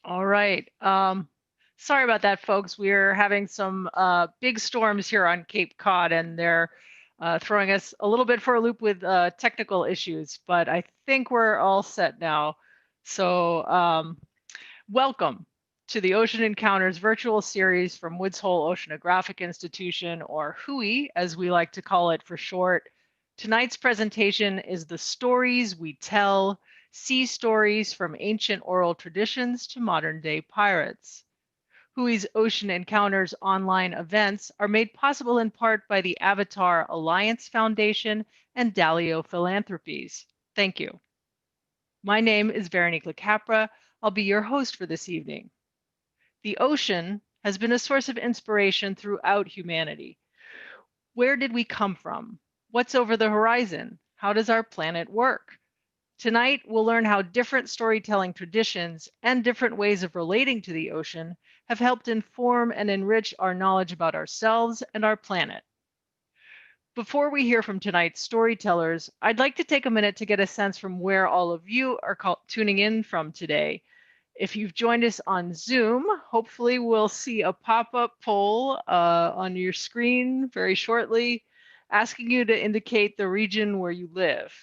All right. Sorry about that, folks. We're having some big storms here on Cape Cod, and they're throwing us a little bit for a loop with technical issues, but I think we're all set now. So welcome to the Ocean Encounters virtual series from Woods Hole Oceanographic Institution, or WHOI, as we like to call it for short. Tonight's presentation is The Stories We Tell, Sea Stories from Ancient Oral Traditions to Modern Day Pirates. WHOI's Ocean Encounters online events are made possible in part by the Avatar Alliance Foundation and Dalio Philanthropies. Thank you. My name is Véronique LaCapra. I'll be your host for this evening. The ocean has been a source of inspiration throughout humanity. Where did we come from? What's over the horizon? How does our planet work? Tonight, we'll learn how different storytelling traditions and different ways of relating to the ocean have helped inform and enrich our knowledge about ourselves and our planet. Before we hear from tonight's storytellers, I'd like to take a minute to get a sense from where all of you are tuning in from today. If you've joined us on Zoom, hopefully we'll see a pop-up poll on your screen very shortly, asking you to indicate the region where you live.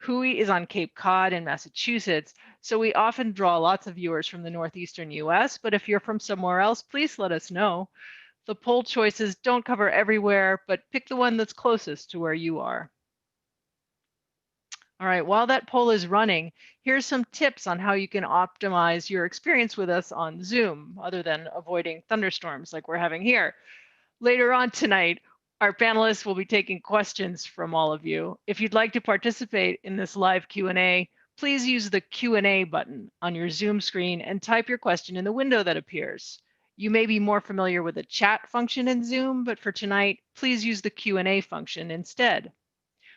WHOI is on Cape Cod in Massachusetts, so we often draw lots of viewers from the northeastern US, but if you're from somewhere else, please let us know. The poll choices don't cover everywhere, but pick the one that's closest to where you are. All right, while that poll is running, here's some tips on how you can optimize your experience with us on Zoom, other than avoiding thunderstorms like we're having here. Later on tonight, our panelists will be taking questions from all of you. If you'd like to participate in this live Q&A, please use the Q&A button on your Zoom screen and type your question in the window that appears. You may be more familiar with the chat function in Zoom, but for tonight, please use the Q&A function instead.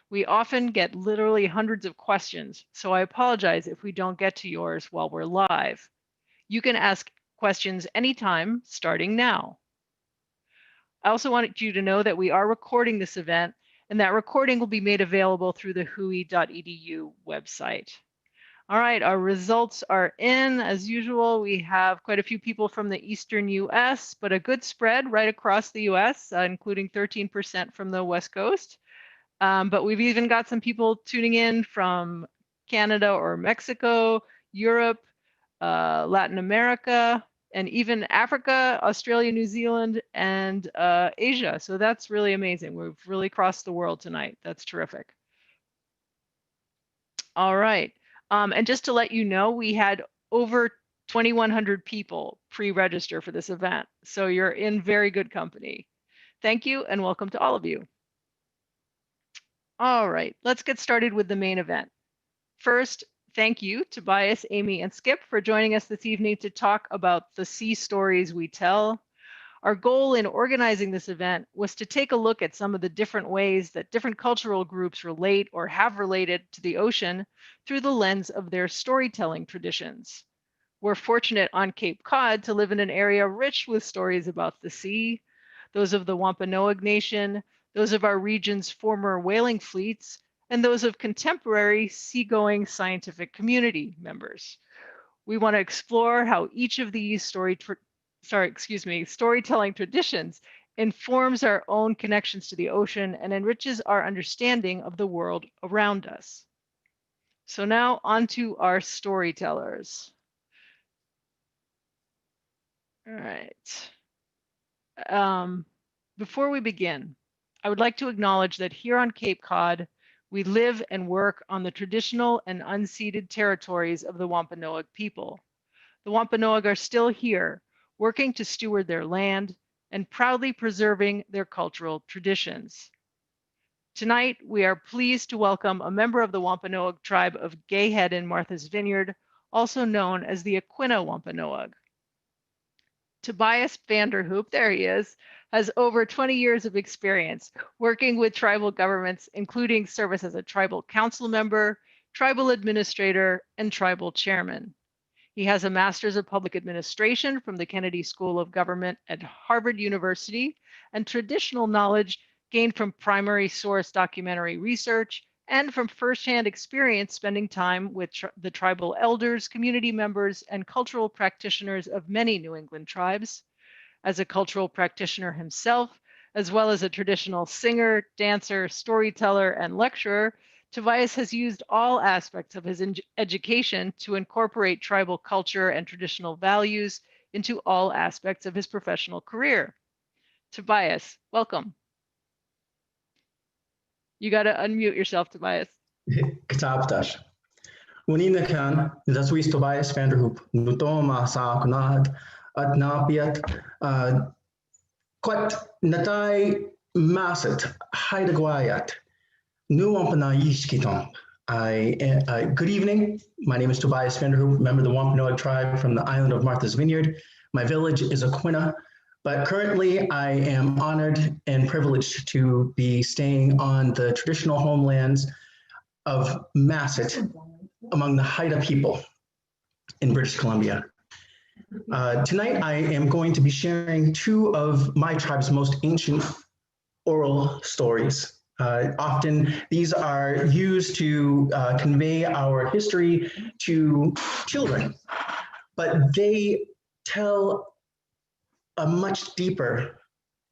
We often get literally hundreds of questions, so I apologize if we don't get to yours while we're live. You can ask questions anytime, starting now. I also wanted you to know that we are recording this event, and that recording will be made available through the whoi.edu website. All right, our results are in. As usual, we have quite a few people from the eastern US, but a good spread right across the US, including 13% from the West Coast. But we've even got some people tuning in from Canada or Mexico, Europe, Latin America, and even Africa, Australia, New Zealand, and Asia. So that's really amazing. We've really crossed the world tonight. That's terrific. All right. And just to let you know, we had over 2,100 people pre-register for this event. So you're in very good company. Thank you and welcome to all of you. All right, let's get started with the main event. First, thank you, Tobias, Amy, and Skip, for joining us this evening to talk about the sea stories we tell. Our goal in organizing this event was to take a look at some of the different ways that different cultural groups relate or have related to the ocean through the lens of their storytelling traditions. We're fortunate on Cape Cod to live in an area rich with stories about the sea, those of the Wampanoag Nation, those of our region's former whaling fleets, and those of contemporary seagoing scientific community members. We want to explore how each of these storytelling traditions informs our own connections to the ocean and enriches our understanding of the world around us. So now on to our storytellers. All right. Before we begin, I would like to acknowledge that here on Cape Cod, we live and work on the traditional and unceded territories of the Wampanoag people. The Wampanoag are still here, working to steward their land and proudly preserving their cultural traditions. Tonight, we are pleased to welcome a member of the Wampanoag tribe of Gayhead in Martha's Vineyard, also known as the Aquinnah Wampanoag. Tobias Vanderhoop, there he is, has over 20 years of experience working with tribal governments, including service as a tribal council member, tribal administrator, and tribal chairman. He has a Master's of Public Administration from the Kennedy School of Government at Harvard University and traditional knowledge gained from primary source documentary research and from firsthand experience spending time with the tribal elders, community members, and cultural practitioners of many New England tribes. As a cultural practitioner himself, as well as a traditional singer, dancer, storyteller, and lecturer, Tobias has used all aspects of his education to incorporate tribal culture and traditional values into all aspects of his professional career. Tobias, welcome. You got to unmute yourself, Tobias. Katabtash. Unina kan, das wist Tobias Vanderhoop, Nutoma sa Aquinnah, at napiat, quat natai maset, Hideout, new Wampanoag Ishkitomp. Good evening. My name is Tobias Vanderhoop, member of the Wampanoag tribe from the island of Martha's Vineyard. My village is Aquinnah, but currently I am honored and privileged to be staying on the traditional homelands of Masset among the Haida people in British Columbia. Tonight I am going to be sharing two of my tribe's most ancient oral stories. Often these are used to convey our history to children, but they tell a much deeper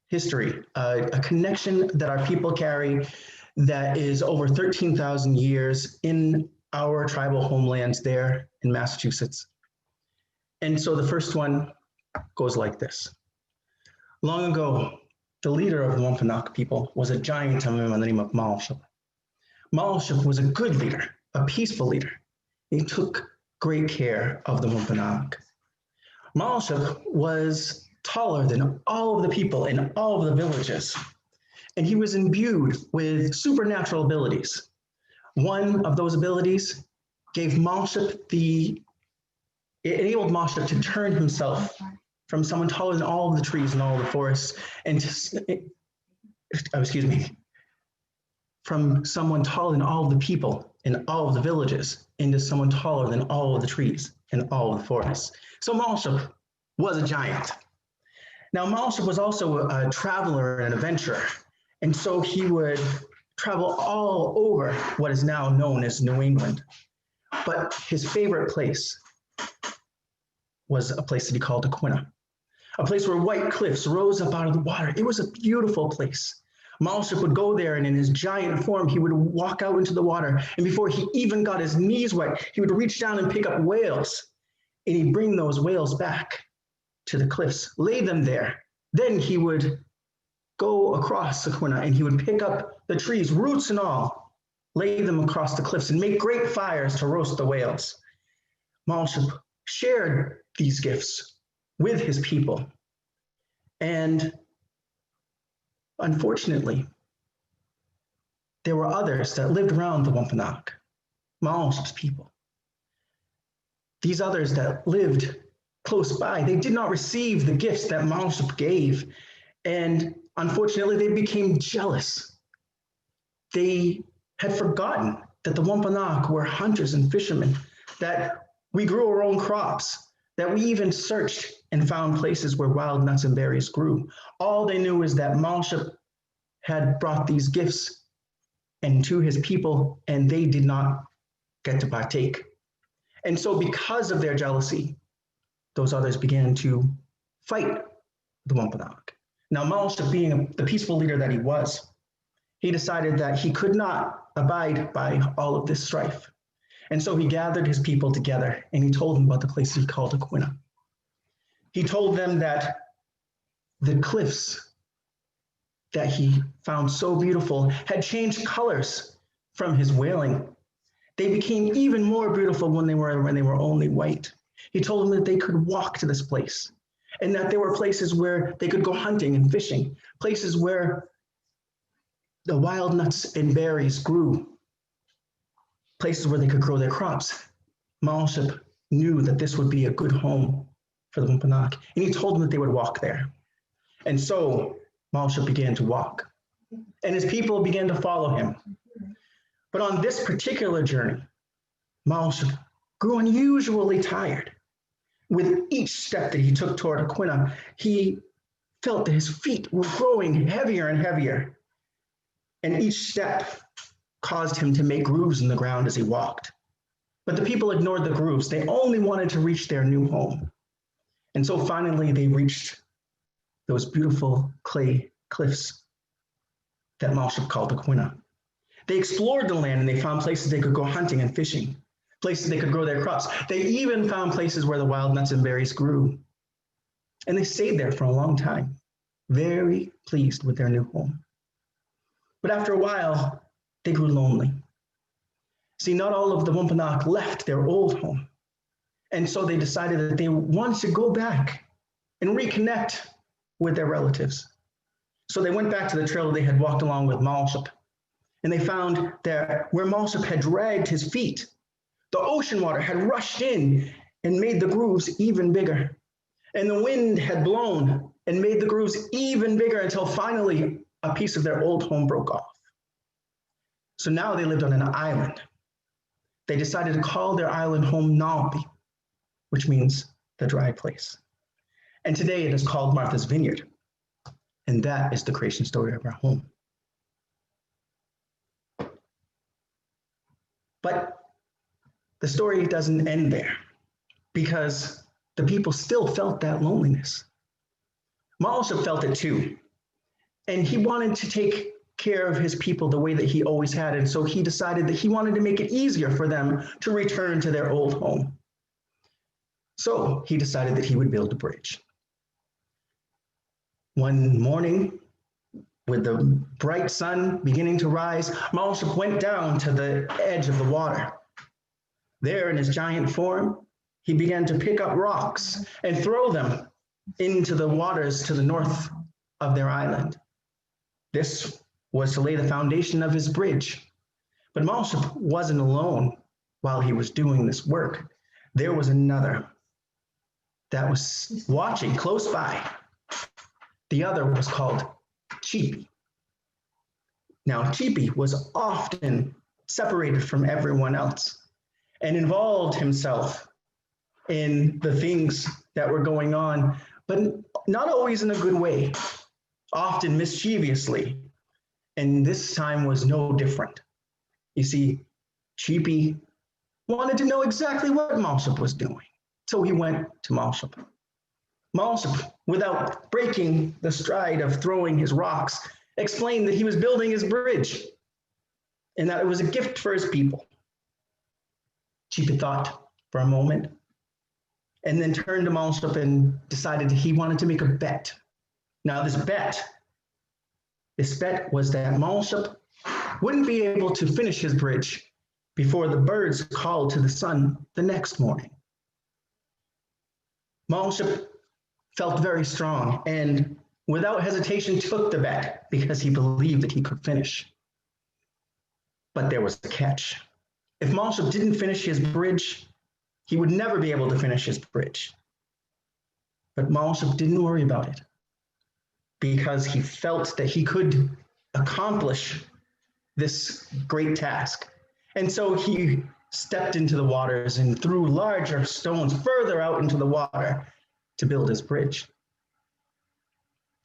history, a connection that our people carry that is over 13,000 years in our tribal homelands there in Massachusetts. And so the first one goes like this. Long ago, the leader of the Wampanoag people was a giant by the name of Malship. Malship was a good leader, a peaceful leader. He took great care of the Wampanoag. Malship was taller than all of the people in all of the villages, and he was imbued with supernatural abilities. One of those abilities gave Malship it enabled Malship to turn himself from someone taller than all of the trees and all of the forests, and from someone taller than all of the people in all of the villages into someone taller than all of the trees and all of the forests. So Malship was a giant. Now Malship was also a traveler and an adventurer, and so he would travel all over what is now known as New England. But his favorite place was a place that he called Aquinnah, a place where white cliffs rose up out of the water. It was a beautiful place. Malship would go there, and in his giant form, he would walk out into the water. And before he even got his knees wet, he would reach down and pick up whales, and he'd bring those whales back to the cliffs, lay them there. Then he would go across Aquinnah, and he would pick up the trees, roots and all, lay them across the cliffs, and make great fires to roast the whales. Malship shared these gifts with his people. And unfortunately, there were others that lived around the Wampanoag, Malship's people. These others that lived close by, they did not receive the gifts that Malship gave. And unfortunately, they became jealous. They had forgotten that the Wampanoag were hunters and fishermen, that we grew our own crops, that we even searched and found places where wild nuts and berries grew. All they knew is that Malship had brought these gifts and to his people, and they did not get to partake. And so because of their jealousy, those others began to fight the Wampanoag. Now Malship, being the peaceful leader that he was, he decided that he could not abide by all of this strife. And so he gathered his people together, and he told them about the place he called Aquinnah. He told them that the cliffs that he found so beautiful had changed colors from his wailing. They became even more beautiful when they were only white. He told them that they could walk to this place, and that there were places where they could go hunting and fishing, places where the wild nuts and berries grew, places where they could grow their crops. Malship knew that this would be a good home for the Wampanoag, and he told them that they would walk there. And so Malship began to walk, and his people began to follow him. But on this particular journey, Malship grew unusually tired. With each step that he took toward Aquinnah, he felt that his feet were growing heavier and heavier. And each step caused him to make grooves in the ground as he walked. But the people ignored the grooves. They only wanted to reach their new home. And so finally they reached those beautiful clay cliffs that Malship called Aquinnah. They explored the land and they found places they could go hunting and fishing, places they could grow their crops. They even found places where the wild nuts and berries grew. And they stayed there for a long time, very pleased with their new home. But after a while, they grew lonely. See, not all of the Wampanoag left their old home. And so they decided that they wanted to go back and reconnect with their relatives. So they went back to the trail they had walked along with Malship. And they found that where Malship had dragged his feet, the ocean water had rushed in and made the grooves even bigger. And the wind had blown and made the grooves even bigger until finally a piece of their old home broke off. So now they lived on an island. They decided to call their island home Nalpi, which means the dry place. And today it is called Martha's Vineyard. And that is the creation story of our home. But the story doesn't end there, because the people still felt that loneliness. Malship felt it too. And he wanted to take care of his people the way that he always had. And so he decided that he wanted to make it easier for them to return to their old home. So he decided that he would build a bridge. One morning, with the bright sun beginning to rise, Malship went down to the edge of the water. There in his giant form, he began to pick up rocks and throw them into the waters to the north of their island. This was to lay the foundation of his bridge. But Malship wasn't alone while he was doing this work. There was another that was watching close by. The other was called Cheapy. Now, Cheapy was often separated from everyone else and involved himself in the things that were going on, but not always in a good way, often mischievously. And this time was no different. You see, Cheapy wanted to know exactly what Malship was doing. So he went to Malship. Malship, without breaking the stride of throwing his rocks, explained that he was building his bridge and that it was a gift for his people. Cheapy thought for a moment and then turned to Malship and decided he wanted to make a bet. Now this bet was that Malship wouldn't be able to finish his bridge before the birds called to the sun the next morning. Malship felt very strong and without hesitation took the bet because he believed that he could finish. But there was a catch. If Malship didn't finish his bridge, he would never be able to finish his bridge. But Malship didn't worry about it because he felt that he could accomplish this great task. And so he stepped into the waters and threw larger stones further out into the water to build his bridge.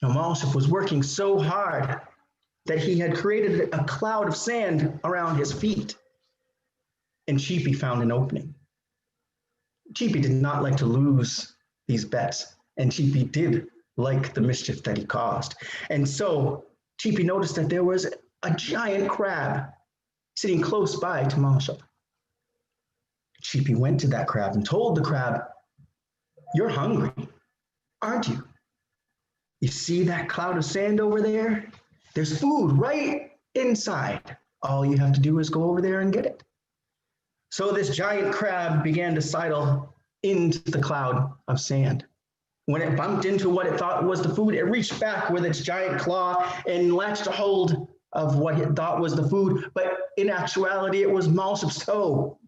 Now, Malship was working so hard that he had created a cloud of sand around his feet. And Cheapy found an opening. Cheapy did not like to lose these bets, and Cheapy did like the mischief that he caused. And so Cheapy noticed that there was a giant crab sitting close by to Malship. Cheapy went to that crab and told the crab, "You're hungry, aren't you? You see that cloud of sand over there? There's food right inside. All you have to do is go over there and get it." So this giant crab began to sidle into the cloud of sand. When it bumped into what it thought was the food, it reached back with its giant claw and latched a hold of what it thought was the food, but in actuality, it was Malship's toe.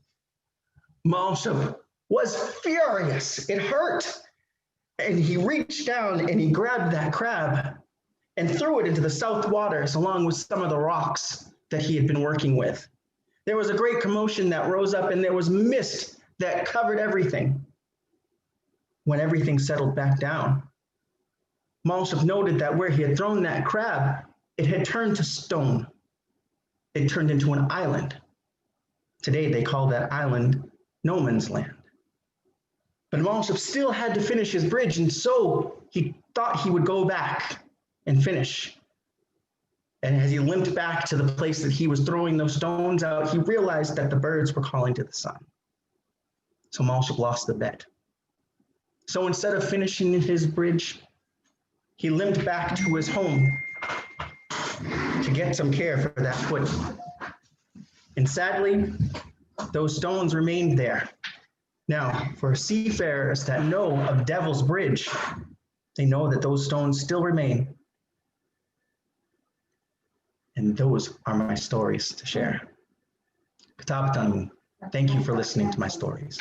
Malship was furious. It hurt. And he reached down and he grabbed that crab and threw it into the south waters along with some of the rocks that he had been working with. There was a great commotion that rose up and there was mist that covered everything. When everything settled back down, Malship noted that where he had thrown that crab, it had turned to stone. it turned into an island. Today, they call that island no man's land. But Malship still had to finish his bridge, and so he thought he would go back and finish. And as he limped back to the place that he was throwing those stones out, he realized that the birds were calling to the sun. So Malship lost the bet. So instead of finishing his bridge, he limped back to his home to get some care for that foot. And sadly, those stones remained there. Now, for seafarers that know of Devil's Bridge, they know that those stones still remain. And those are my stories to share. Katapatan, thank you for listening to my stories.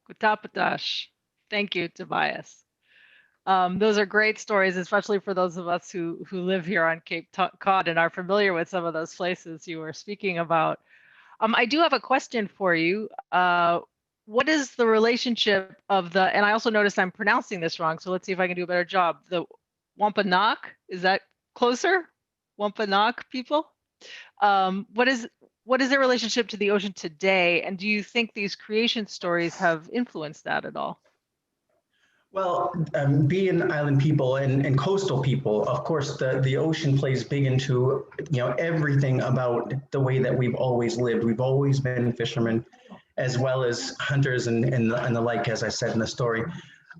Kutapatash. Thank you, Tobias. Those are great stories, especially for those of us who live here on Cape Cod and are familiar with some of those places you were speaking about. I do have a question for you. What is the relationship of the, and I also noticed I'm pronouncing this wrong, so let's see if I can do a better job. The Wampanoag, is that closer? Wampanoag people? What is their relationship to the ocean today? And do you think these creation stories have influenced that at all? Well, being island people and coastal people, of course, the ocean plays big into everything about the way that we've always lived. We've always been fishermen, as well as hunters and the like, as I said in the story.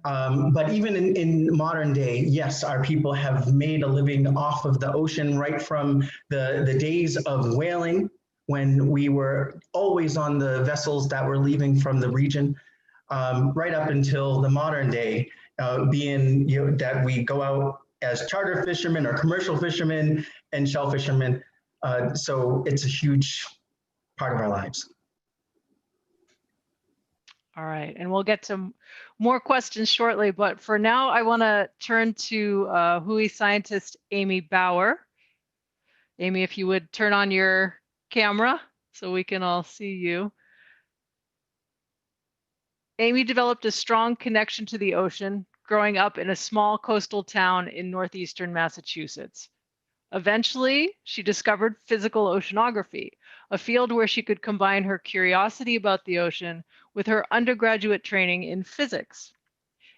But even in modern day, yes, our people have made a living off of the ocean right from the days of whaling, when we were always on the vessels that were leaving from the region. Right up until the modern day, being that we go out as charter fishermen or commercial fishermen and shell fishermen. So it's a huge part of our lives. All right, and we'll get to more questions shortly, but for now, I want to turn to WHOI scientist Amybauer. Amy, if you would turn on your camera so we can all see you. Amy developed a strong connection to the ocean, growing up in a small coastal town in northeastern Massachusetts. Eventually, she discovered physical oceanography, a field where she could combine her curiosity about the ocean with her undergraduate training in physics.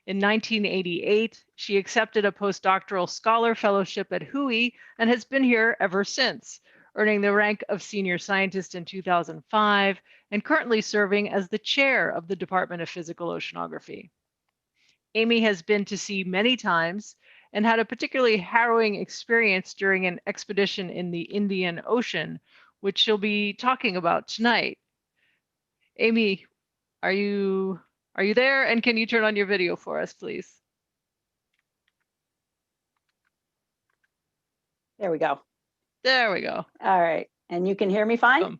In 1988, she accepted a postdoctoral scholar fellowship at WHOI and has been here ever since, earning the rank of senior scientist in 2005 and currently serving as the chair of the Department of Physical Oceanography. Amy has been to sea many times and had a particularly harrowing experience during an expedition in the Indian Ocean, which she'll be talking about tonight. Amy, are you there? And can you turn on your video for us, please? There we go. There we go. All right. And you can hear me fine?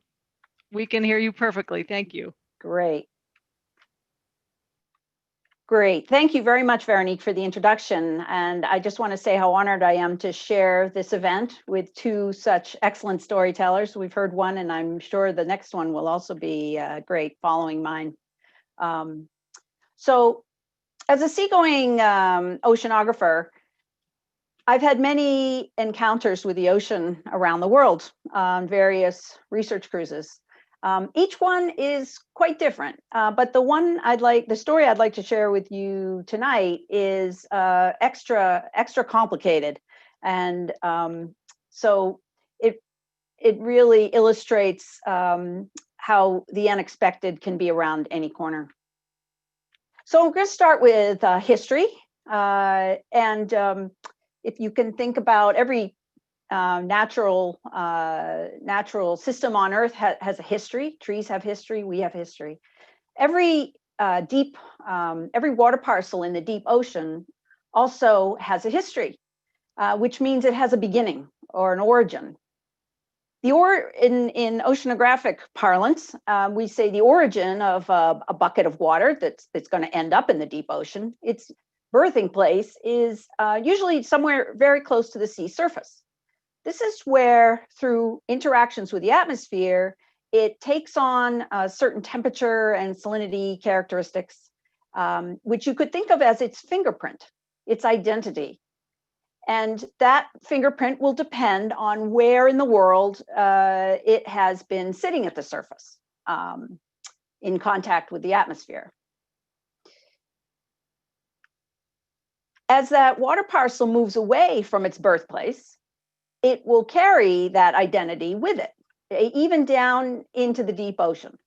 We can hear you perfectly. Thank you. Great. Great. Thank you very much, Véronique, for the introduction. And I just want to say how honored I am to share this event with two such excellent storytellers. We've heard one, and I'm sure the next one will also be great following mine. So as a seagoing oceanographer, I've had many encounters with the ocean around the world on various research cruises. Each one is quite different, but the story I'd like to share with you tonight is extra complicated, and so it really illustrates how the unexpected can be around any corner. So I'm going to start with history, and if you can think about every natural system on Earth has a history. Trees have history. We have history. Every water parcel in the deep ocean also has a history, which means it has a beginning or an origin. In oceanographic parlance, we say the origin of a bucket of water that's going to end up in the deep ocean. Its birthing place is usually somewhere very close to the sea surface. This is where, through interactions with the atmosphere, it takes on a certain temperature and salinity characteristics, which you could think of as its fingerprint, its identity. And that fingerprint will depend on where in the world it has been sitting at the surface in contact with the atmosphere. As that water parcel moves away from its birthplace, it will carry that identity with it, even down into the deep ocean.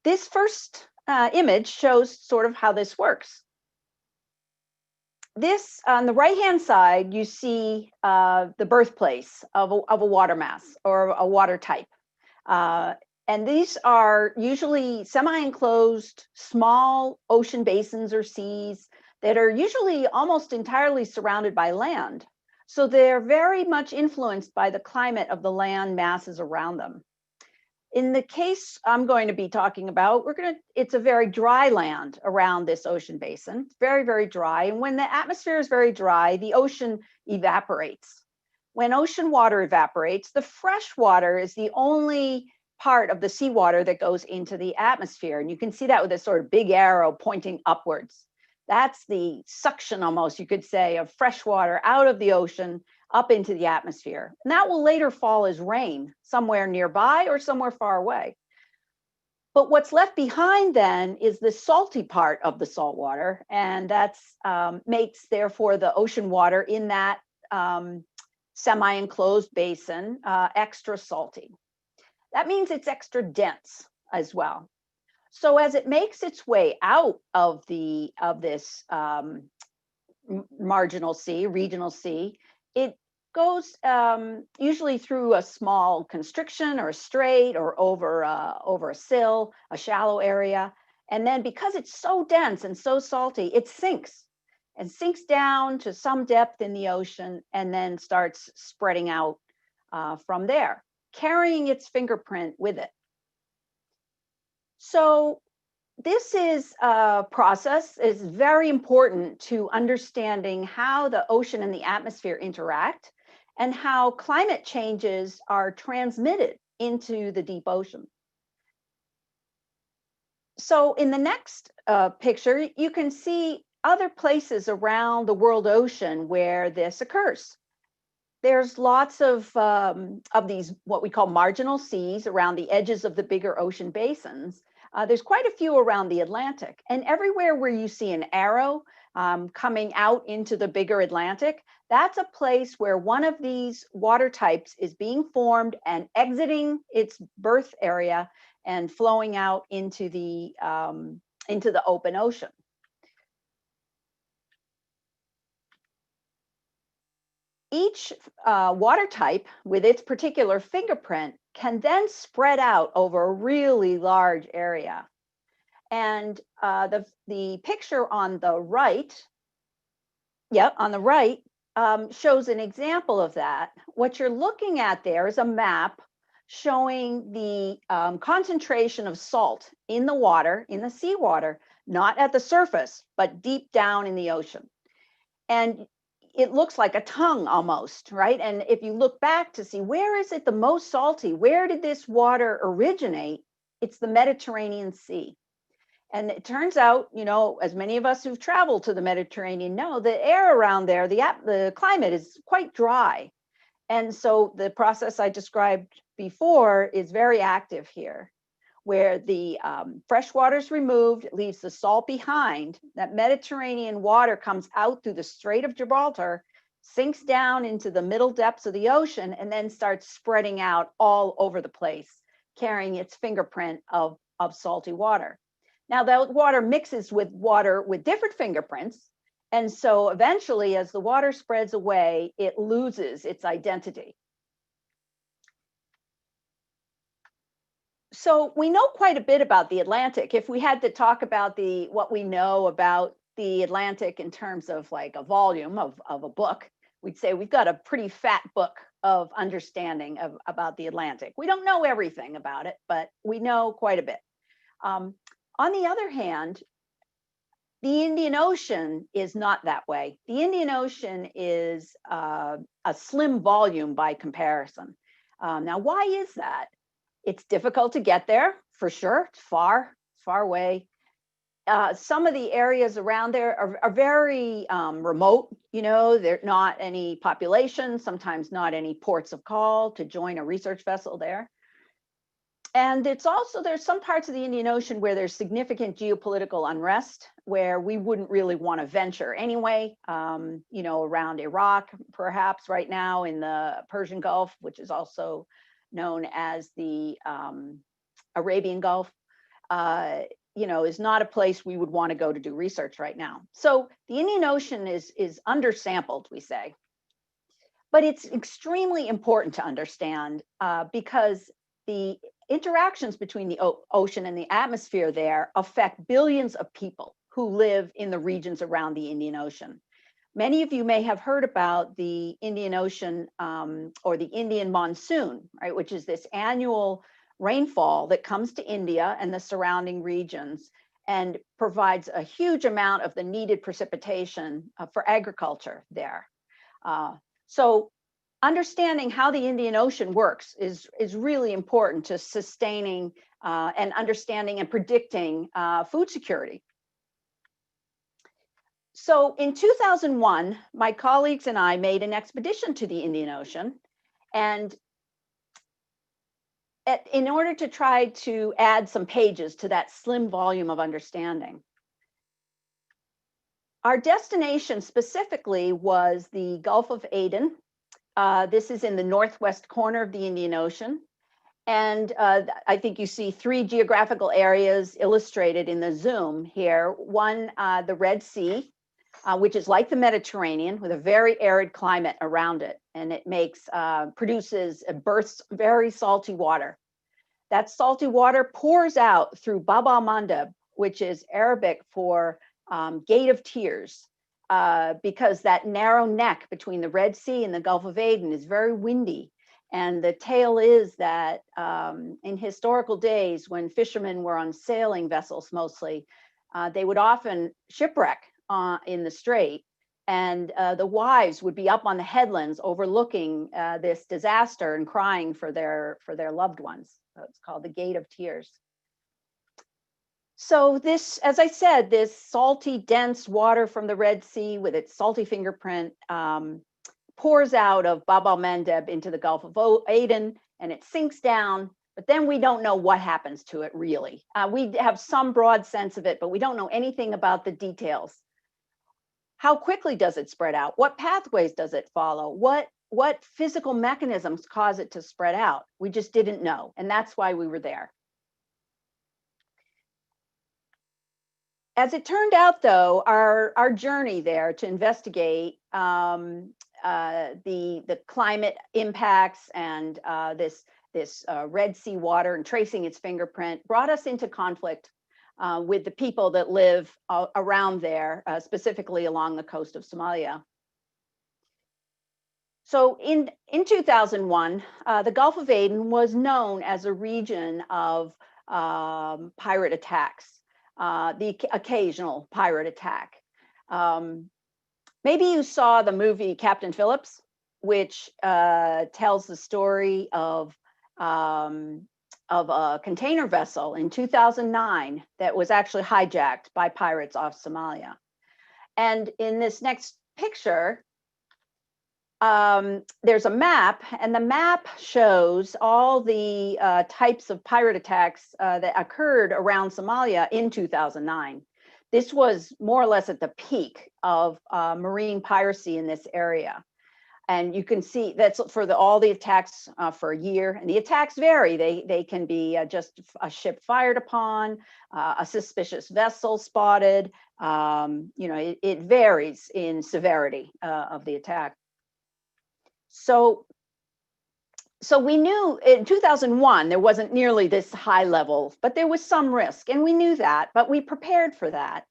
This first image shows sort of how this works. This, on the right-hand side, you see the birthplace of a water mass or a water type. And these are usually semi-enclosed, small ocean basins or seas that are usually almost entirely surrounded by land. So they're very much influenced by the climate of the land masses around them. In the case I'm going to be talking about, it's a very dry land around this ocean basin. It's very, very dry. And when the atmosphere is very dry, the ocean evaporates. When ocean water evaporates, the fresh water is the only part of the seawater that goes into the atmosphere. And you can see that with this sort of big arrow pointing upwards. That's the suction, almost, you could say, of fresh water out of the ocean up into the atmosphere. And that will later fall as rain somewhere nearby or somewhere far away. But what's left behind then is the salty part of the salt water. And that's makes, therefore, the ocean water in that semi-enclosed basin extra salty. That means it's extra dense as well. So as it makes its way out of this marginal sea, regional sea, it goes usually through a small constriction or a strait or over a sill, a shallow area. And then because it's so dense and so salty, it sinks and sinks down to some depth in the ocean and then starts spreading out from there, carrying its fingerprint with it. So this is a process is very important to understanding how the ocean and the atmosphere interact and how climate changes are transmitted into the deep ocean. So in the next picture, you can see other places around the world ocean where this occurs. There's lots of these, what we call marginal seas around the edges of the bigger ocean basins. There's quite a few around the Atlantic, and everywhere where you see an arrow coming out into the bigger Atlantic, that's a place where one of these water types is being formed and exiting its birth area and flowing out into the open ocean. Each water type with its particular fingerprint can then spread out over a really large area. And the picture on the right, shows an example of that. What you're looking at there is a map showing the concentration of salt in the water, in the seawater, not at the surface, but deep down in the ocean. And it looks like a tongue almost, right? And if you look back to see where is it the most salty, where did this water originate? It's the Mediterranean Sea. And it turns out, you know, as many of us who've traveled to the Mediterranean know, the air around there, the climate is quite dry. And so the process I described before is very active here, where the fresh water is removed, it leaves the salt behind. That Mediterranean water comes out through the Strait of Gibraltar, sinks down into the middle depths of the ocean, and then starts spreading out all over the place, carrying its fingerprint of salty water. Now, that water mixes with water with different fingerprints. And so eventually, as the water spreads away, it loses its identity. So we know quite a bit about the Atlantic. If we had to talk about what we know about the Atlantic in terms of like a volume of a book, we'd say we've got a pretty fat book of understanding about the Atlantic. We don't know everything about it, but we know quite a bit. On the other hand, the Indian Ocean is not that way. The Indian Ocean is a slim volume by comparison. Now, why is that? It's difficult to get there, for sure. It's far away. some of the areas around there are very remote. You know, there's not any population, sometimes not any ports of call to join a research vessel there. And it's also, there's some parts of the Indian Ocean where there's significant geopolitical unrest, where we wouldn't really want to venture anyway, you know, around Iraq, perhaps right now in the Persian Gulf, which is also known as the Arabian Gulf, you know, is not a place we would want to go to do research right now. So the Indian Ocean is undersampled, we say. But it's extremely important to understand because the interactions between the ocean and the atmosphere there affect billions of people who live in the regions around the Indian Ocean. Many of you may have heard about the Indian Ocean or the Indian monsoon, right, which is this annual rainfall that comes to India and the surrounding regions and provides a huge amount of the needed precipitation for agriculture there. So understanding how the Indian Ocean works is really important to sustaining and understanding and predicting food security. So in 2001, my colleagues and I made an expedition to the Indian Ocean, and in order to try to add some pages to that slim volume of understanding. Our destination specifically was the Gulf of Aden. This is in the northwest corner of the Indian Ocean. And I think you see three geographical areas illustrated in the zoom here. One, the Red Sea, which is like the Mediterranean with a very arid climate around it. And it births very salty water. That salty water pours out through Bab al-Mandeb, which is Arabic for Gate of Tears. Because that narrow neck between the Red Sea and the Gulf of Aden is very windy. And the tale is that in historical days, when fishermen were on sailing vessels mostly, they would often shipwreck in the strait. And the wives would be up on the headlands overlooking this disaster and crying for their loved ones. So it's called the Gate of Tears. So this, as I said, this salty, dense water from the Red Sea with its salty fingerprint pours out of Bab al-Mandeb into the Gulf of Aden, and it sinks down, but then we don't know what happens to it really. We have some broad sense of it, but we don't know anything about the details. How quickly does it spread out? What pathways does it follow? What physical mechanisms cause it to spread out? We just didn't know, and that's why we were there. As it turned out, though, our journey there to investigate the climate impacts and this Red Sea water and tracing its fingerprint brought us into conflict with the people that live around there, specifically along the coast of Somalia. So in 2001, the Gulf of Aden was known as a region of pirate attacks. The occasional pirate attack. Maybe you saw the movie Captain Phillips, which tells the story of a container vessel in 2009 that was actually hijacked by pirates off Somalia. And in this next picture, there's a map, and the map shows all the types of pirate attacks that occurred around Somalia in 2009. This was more or less at the peak of marine piracy in this area. And you can see that's for all the attacks for a year. And the attacks vary. They can be just a ship fired upon, a suspicious vessel spotted. You know, it varies in severity of the attack. So we knew in 2001, there wasn't nearly this high level, but there was some risk, and we knew that, but we prepared for that.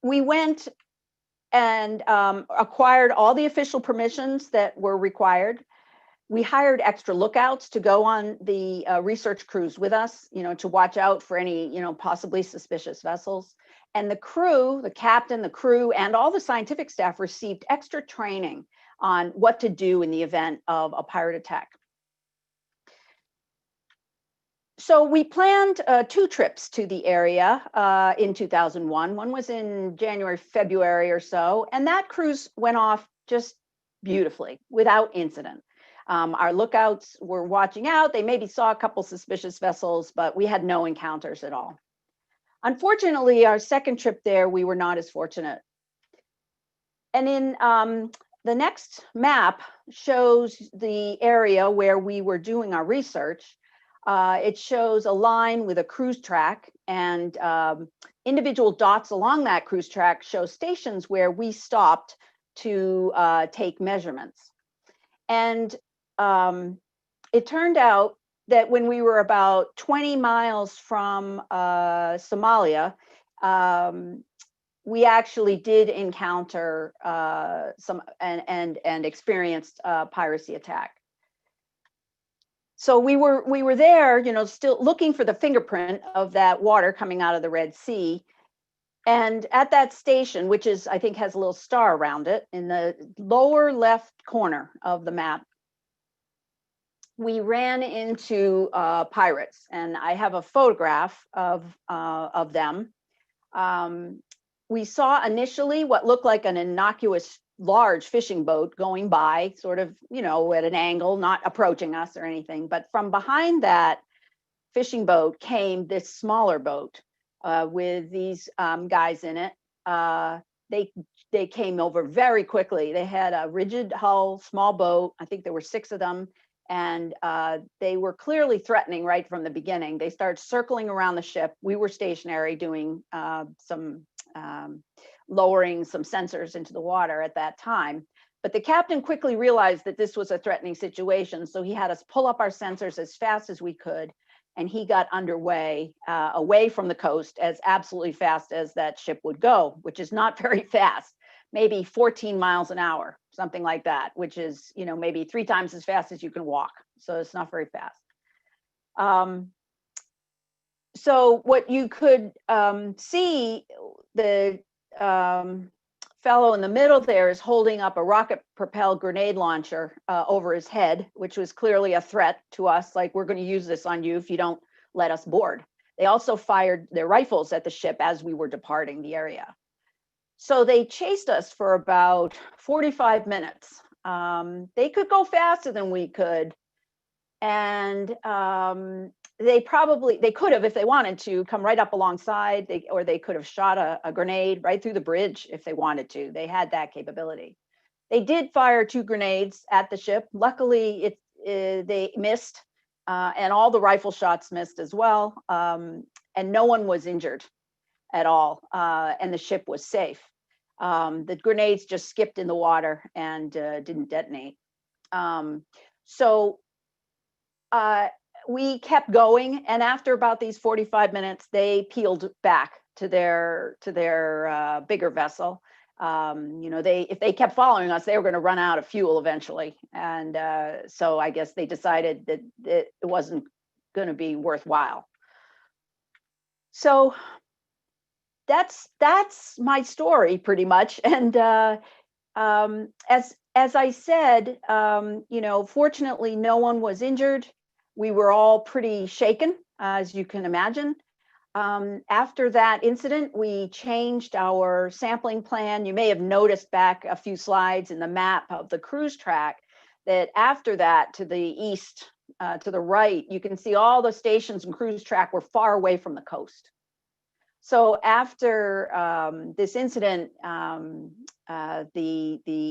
We went and acquired all the official permissions that were required. We hired extra lookouts to go on the research cruise with us, you know, to watch out for any, you know, possibly suspicious vessels. And the crew, the captain, the crew, and all the scientific staff received extra training on what to do in the event of a pirate attack. So we planned 2 trips to the area in 2001. One was in January, February or so, and that cruise went off just beautifully without incident. Our lookouts were watching out. They maybe saw a couple suspicious vessels, but we had no encounters at all. Unfortunately, our second trip there, we were not as fortunate. And in the next map shows the area where we were doing our research. It shows a line with a cruise track, and individual dots along that cruise track show stations where we stopped to take measurements. And it turned out that when we were about 20 miles from Somalia, we actually did encounter some and experienced piracy attack. So we were there, you know, still looking for the fingerprint of that water coming out of the Red Sea. And at that station, which is, I think, has a little star around it in the lower left corner of the map, we ran into pirates, and I have a photograph of them. We saw initially what looked like an innocuous large fishing boat going by, sort of, you know, at an angle, not approaching us or anything. But from behind that fishing boat came this smaller boat with these guys in it. They came over very quickly. They had a rigid hull, small boat. I think there were 6 of them. And they were clearly threatening right from the beginning. They started circling around the ship. We were stationary doing some lowering some sensors into the water at that time. But the captain quickly realized that this was a threatening situation. So he had us pull up our sensors as fast as we could. And he got underway away from the coast as absolutely fast as that ship would go, which is not very fast, maybe 14 miles an hour, something like that, which is, you know, maybe 3 times as fast as you can walk. So it's not very fast. So what you could see, the fellow in the middle there is holding up a rocket propelled grenade launcher over his head, which was clearly a threat to us, like, we're going to use this on you if you don't let us board. They also fired their rifles at the ship as we were departing the area. So they chased us for about 45 minutes. They could go faster than we could. And they could have, if they wanted to, come right up alongside, or they could have shot a grenade right through the bridge if they wanted to. They had that capability. They did fire 2 grenades at the ship. Luckily, they missed, and all the rifle shots missed as well. And no one was injured at all, and the ship was safe. The grenades just skipped in the water and didn't detonate. We kept going, and after about these 45 minutes, they peeled back to their bigger vessel. You know, if they kept following us, they were going to run out of fuel eventually, and so I guess they decided that it wasn't going to be worthwhile. So that's my story pretty much. And as I said, you know, fortunately, no one was injured. We were all pretty shaken, as you can imagine. After that incident, we changed our sampling plan. You may have noticed back a few slides in the map of the cruise track that after that, to the east, to the right, you can see all the stations and cruise track were far away from the coast. So after this incident, the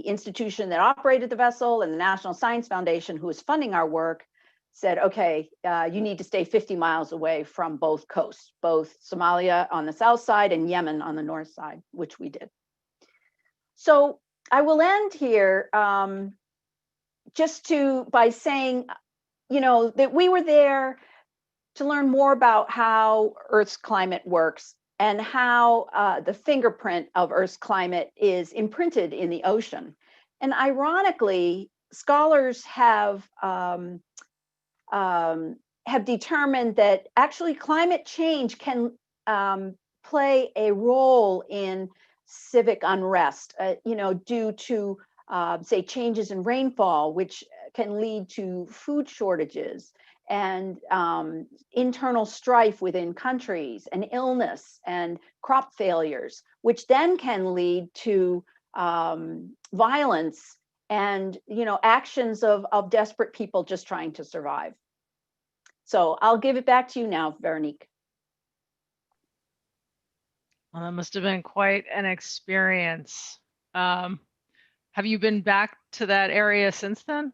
institution that operated the vessel and the National Science Foundation, who was funding our work, said, okay, you need to stay 50 miles away from both coasts, both Somalia on the south side and Yemen on the north side, which we did. So I will end here by saying, you know, that we were there to learn more about how Earth's climate works and how the fingerprint of Earth's climate is imprinted in the ocean. And ironically, scholars have determined that actually climate change can play a role in civic unrest, you know, due to, say, changes in rainfall, which can lead to food shortages and internal strife within countries, and illness and crop failures, which then can lead to violence and actions of desperate people just trying to survive. So I'll give it back to you now, Véronique. Well, that must have been quite an experience. Have you been back to that area since then?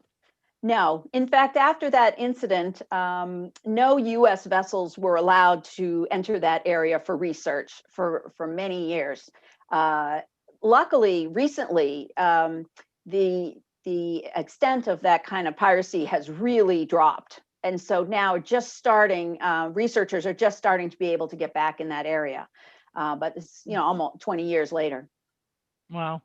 No. In fact, after that incident, no U.S. vessels were allowed to enter that area for research for many years. Luckily, recently, the extent of that kind of piracy has really dropped. And so now just starting, researchers are just starting to be able to get back in that area. But it's, almost 20 years later. Wow.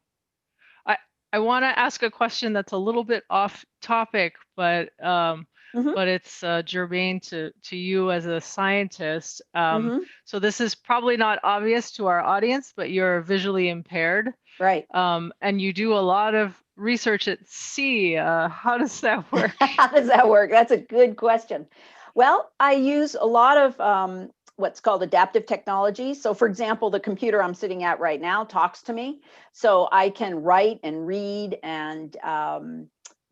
I want to ask a question that's a little bit off topic, but but it's germane to you as a scientist. So this is probably not obvious to our audience, but you're visually impaired. Right. And you do a lot of research at sea. How does that work? How does that work? That's a good question. Well, I use a lot of what's called adaptive technology. So for example, the computer I'm sitting at right now talks to me. So I can write and read and,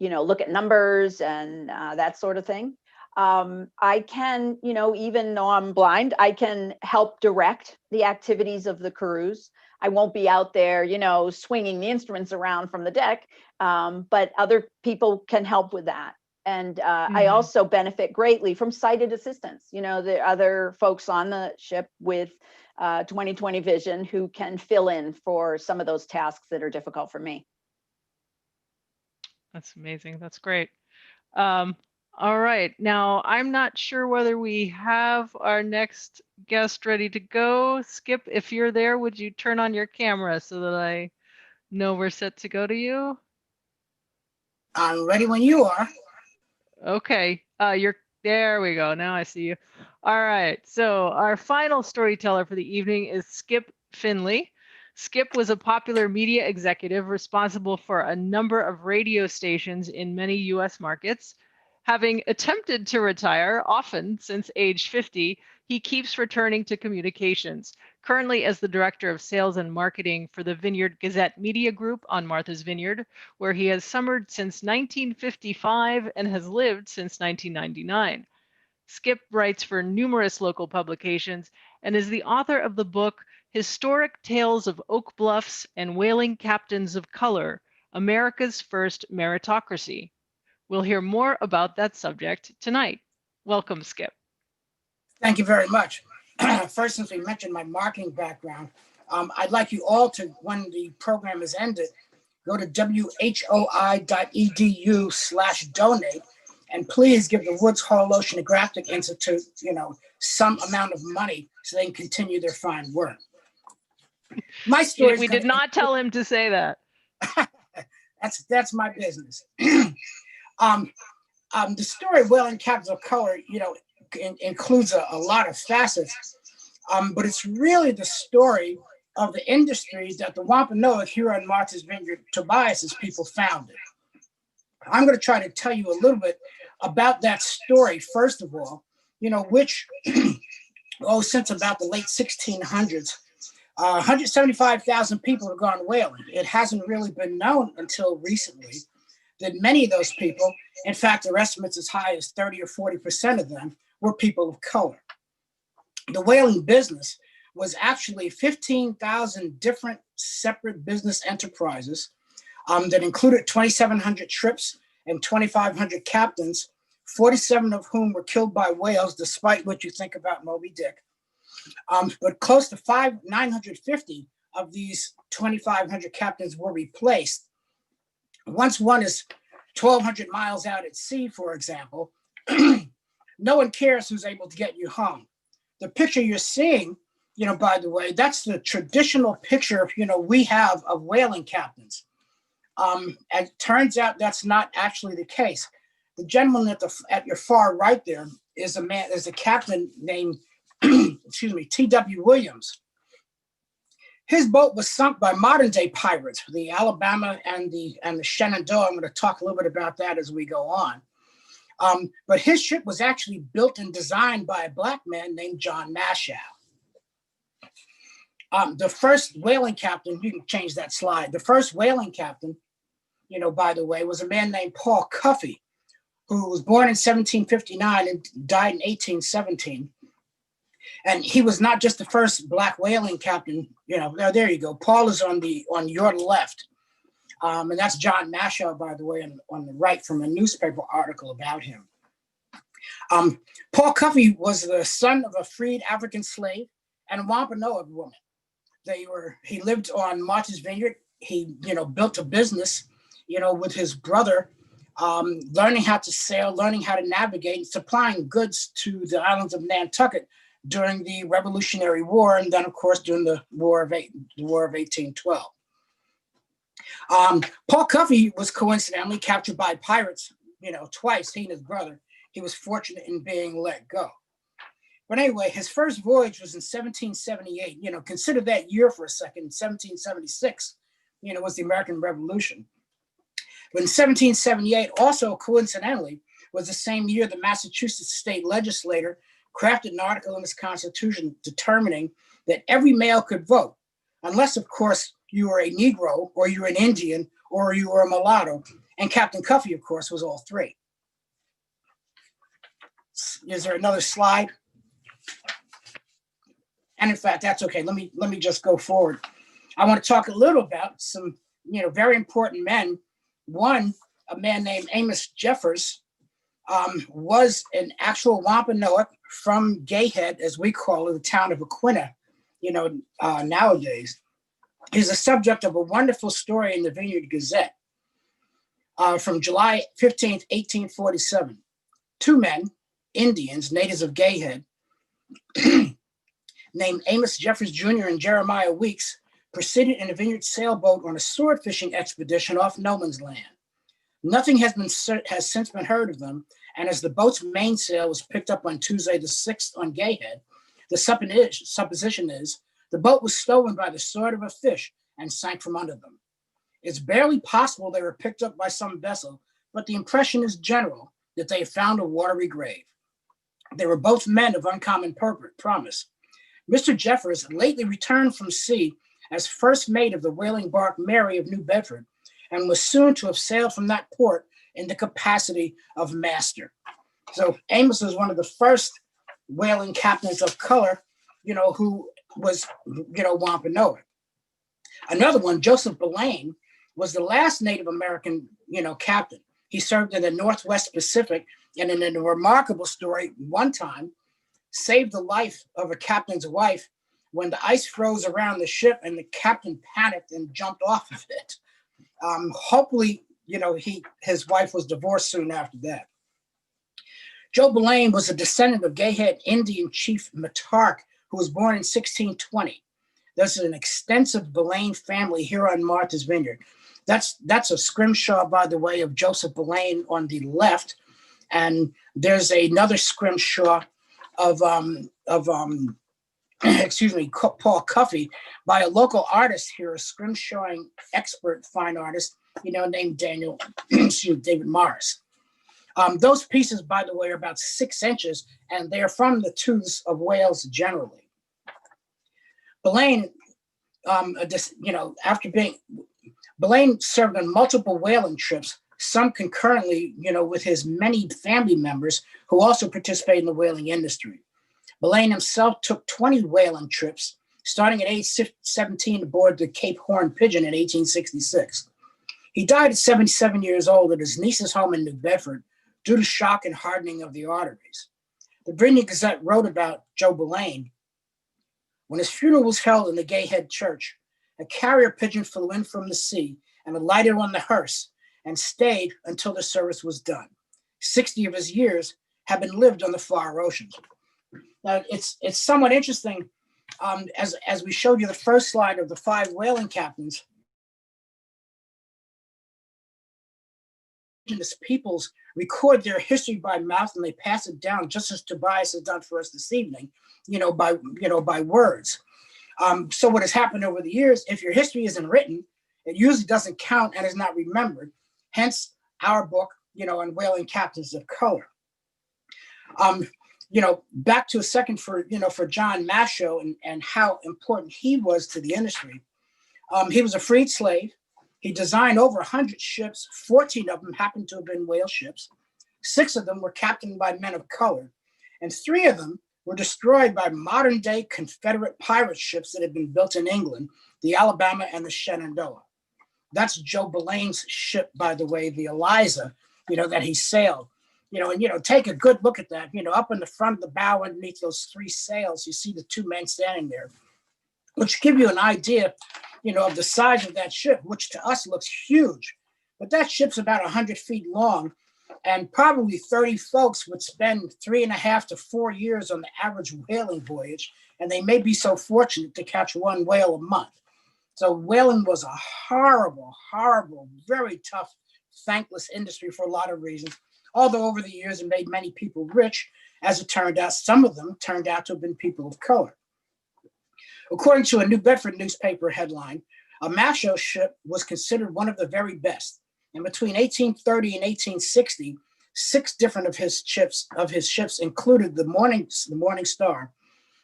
look at numbers and that sort of thing. I can, even though I'm blind, I can help direct the activities of the crews. I won't be out there, swinging the instruments around from the deck, but other people can help with that. And I also benefit greatly from sighted assistance, the other folks on the ship with 20/20 vision who can fill in for some of those tasks that are difficult for me. That's amazing. That's great. All right. Now, I'm not sure whether we have our next guest ready to go. Skip, if you're there, would you turn on your camera so that I know we're set to go to you? I'm ready when you are. Okay, there we go. Now I see you. All right, so our final storyteller for the evening is Skip Finley. Skip was a popular media executive responsible for a number of radio stations in many US markets. Having attempted to retire, often since age 50, he keeps returning to communications, currently as the Director of Sales and Marketing for the Vineyard Gazette Media Group on Martha's Vineyard, where he has summered since 1955 and has lived since 1999. Skip writes for numerous local publications and is the author of the book Historic Tales of Oak Bluffs and Whaling Captains of Color, America's First Meritocracy. We'll hear more about that subject tonight. Welcome, Skip. Thank you very much. First, since we mentioned my marketing background, I'd like you all to, when the program is ended, go to WHOI.edu/donate, and please give the Woods Hole Oceanographic Institute, some amount of money so they can continue their fine work. My story. We did not tell him to say that. That's my business. The story of Whaling Captains of Color, includes a lot of facets, but it's really the story of the industry that the Wampanoag here on Martha's Vineyard, Tobias's people founded. I'm going to try to tell you a little bit about that story, first of all, which, since about the late 1600s, 175,000 people have gone whaling. It hasn't really been known until recently that many of those people, in fact, there are estimates as high as 30 or 40% of them, were people of color. The whaling business was actually 15,000 different separate business enterprises that included 2,700 trips and 2,500 captains, 47 of whom were killed by whales, despite what you think about Moby Dick. But close to 950 of these 2,500 captains were replaced. Once one is 1,200 miles out at sea, for example, no one cares who's able to get you home. The picture you're seeing, by the way, that's the traditional picture, we have of whaling captains. And it turns out that's not actually the case. The gentleman at your far right there is a captain named, T.W. Williams. His boat was sunk by modern day pirates, the Alabama and the Shenandoah. I'm going to talk a little bit about that as we go on. But his ship was actually built and designed by a Black man named John Mashow. The first whaling captain, you can change that slide. The first whaling captain, by the way, was a man named Paul Cuffy, who was born in 1759 and died in 1817. And he was not just the first Black whaling captain. There you go. Paul is on your left. And that's John Mashow, by the way, on the right from a newspaper article about him. Paul Cuffy was the son of a freed African slave and a Wampanoag woman. He lived on Martha's Vineyard. He, built a business, with his brother, learning how to sail, learning how to navigate, and supplying goods to the islands of Nantucket during the Revolutionary War, and then, of course, during the War of 1812. Paul Cuffy was coincidentally captured by pirates, twice, he and his brother. He was fortunate in being let go. But anyway, his first voyage was in 1778. Consider that year for a second. 1776, was the American Revolution. But in 1778, also coincidentally, was the same year the Massachusetts state legislature crafted an article in its constitution determining that every male could vote, unless, of course, you were a Negro, or you were an Indian, or you were a mulatto. And Captain Cuffy, of course, was all three. Is there another slide? And in fact, that's okay. Let me just go forward. I want to talk a little about some, very important men. One, a man named Amos Jeffress, was an actual Wampanoag from Gayhead, as we call it, the town of Aquinnah, nowadays. He's the subject of a wonderful story in the Vineyard Gazette from July 15th, 1847. Two men, Indians, natives of Gayhead, named Amos Jeffress Jr. and Jeremiah Weeks, proceeded in a vineyard sailboat on a sword fishing expedition off no man's land. Nothing has since been heard of them, and as the boat's mainsail was picked up on Tuesday the 6th on Gayhead, the supposition is the boat was stolen by the sword of a fish and sank from under them. It's barely possible they were picked up by some vessel, but the impression is general that they found a watery grave. They were both men of uncommon promise. Mr. Jeffress lately returned from sea as first mate of the whaling bark Mary of New Bedford, and was soon to have sailed from that port in the capacity of master. So Amos was one of the first whaling captains of color, who was, Wampanoag. Another one, Joseph Bane, was the last Native American, captain. He served in the Northwest Pacific, and in a remarkable story, one time saved the life of a captain's wife when the ice froze around the ship and the captain panicked and jumped off of it. Hopefully, his wife was divorced soon after that. Joe Bane was a descendant of Gayhead Indian chief Matark, who was born in 1620. There's an extensive Bane family here on Martha's Vineyard. That's a scrimshaw, by the way, of Joseph Bane on the left, and there's another scrimshaw of Paul Cuffy by a local artist here, a scrimshawing expert fine artist, named David Morris. Those pieces, by the way, are about 6 inches, and they're from the tooths of whales generally. Bane, Bane served on multiple whaling trips, some concurrently, with his many family members who also participated in the whaling industry. Bane himself took 20 whaling trips, starting at age 17 aboard the Cape Horn Pigeon in 1866. He died at 77 years old at his niece's home in New Bedford due to shock and hardening of the arteries. The Vineyard Gazette wrote about Joe Bane. When his funeral was held in the Gayhead Church, a carrier pigeon flew in from the sea and alighted on the hearse and stayed until the service was done. 60 of his years have been lived on the far oceans. Now, it's somewhat interesting, as we showed you the first slide of the 5 whaling captains, indigenous peoples record their history by mouth and they pass it down, just as Tobias has done for us this evening, by words. So what has happened over the years, if your history isn't written, it usually doesn't count and is not remembered. Hence our book, on whaling captains of color. You know, back to a second for, you know, for John Masho and how important he was to the industry. He was a freed slave. He designed over 100 ships. 14 of them happened to have been whale ships. 6 of them were captained by men of color. And 3 of them were destroyed by modern day Confederate pirate ships that had been built in England, the Alabama and the Shenandoah. That's Joe Belane's ship, by the way, the Eliza, you know, that he sailed. You know, and, you know, take a good look at that. You know, up in the front of the bow underneath those 3 sails, you see the 2 men standing there, which give you an idea, you know, of the size of that ship, which to us looks huge. But that ship's about 100 feet long, and probably 30 folks would spend 3.5 to 4 years on the average whaling voyage, and they may be so fortunate to catch 1 whale a month. So whaling was a horrible, horrible, very tough, thankless industry for a lot of reasons. Although over the years it made many people rich, as it turned out, some of them turned out to have been people of color. According to a New Bedford newspaper headline, a Masho ship was considered one of the very best. And between 1830 and 1860, 6 different of his ships included the Morning Star,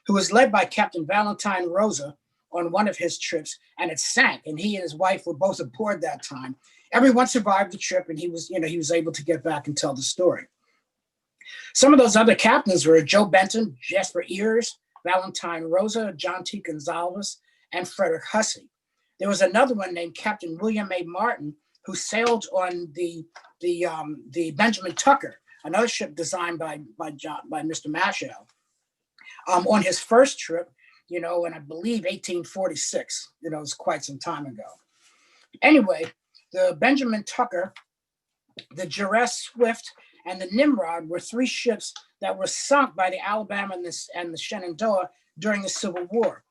who was led by Captain Valentine Rosa on one of his trips, and it sank. And he and his wife were both aboard that time. Everyone survived the trip, and he was able to get back and tell the story. Some of those other captains were Joe Benton, Jasper Ears, Valentine Rosa, John T. Gonzalez, and Frederick Hussey. There was another one named Captain William A. Martin, who sailed on the Benjamin Tucker, another ship designed by Mr. Masho, on his first trip, you know, and I believe 1846. You know, it was quite some time ago. Anyway, the Benjamin Tucker, the Jerez Swift, and the Nimrod were 3 ships that were sunk by the Alabama and the Shenandoah during the Civil War.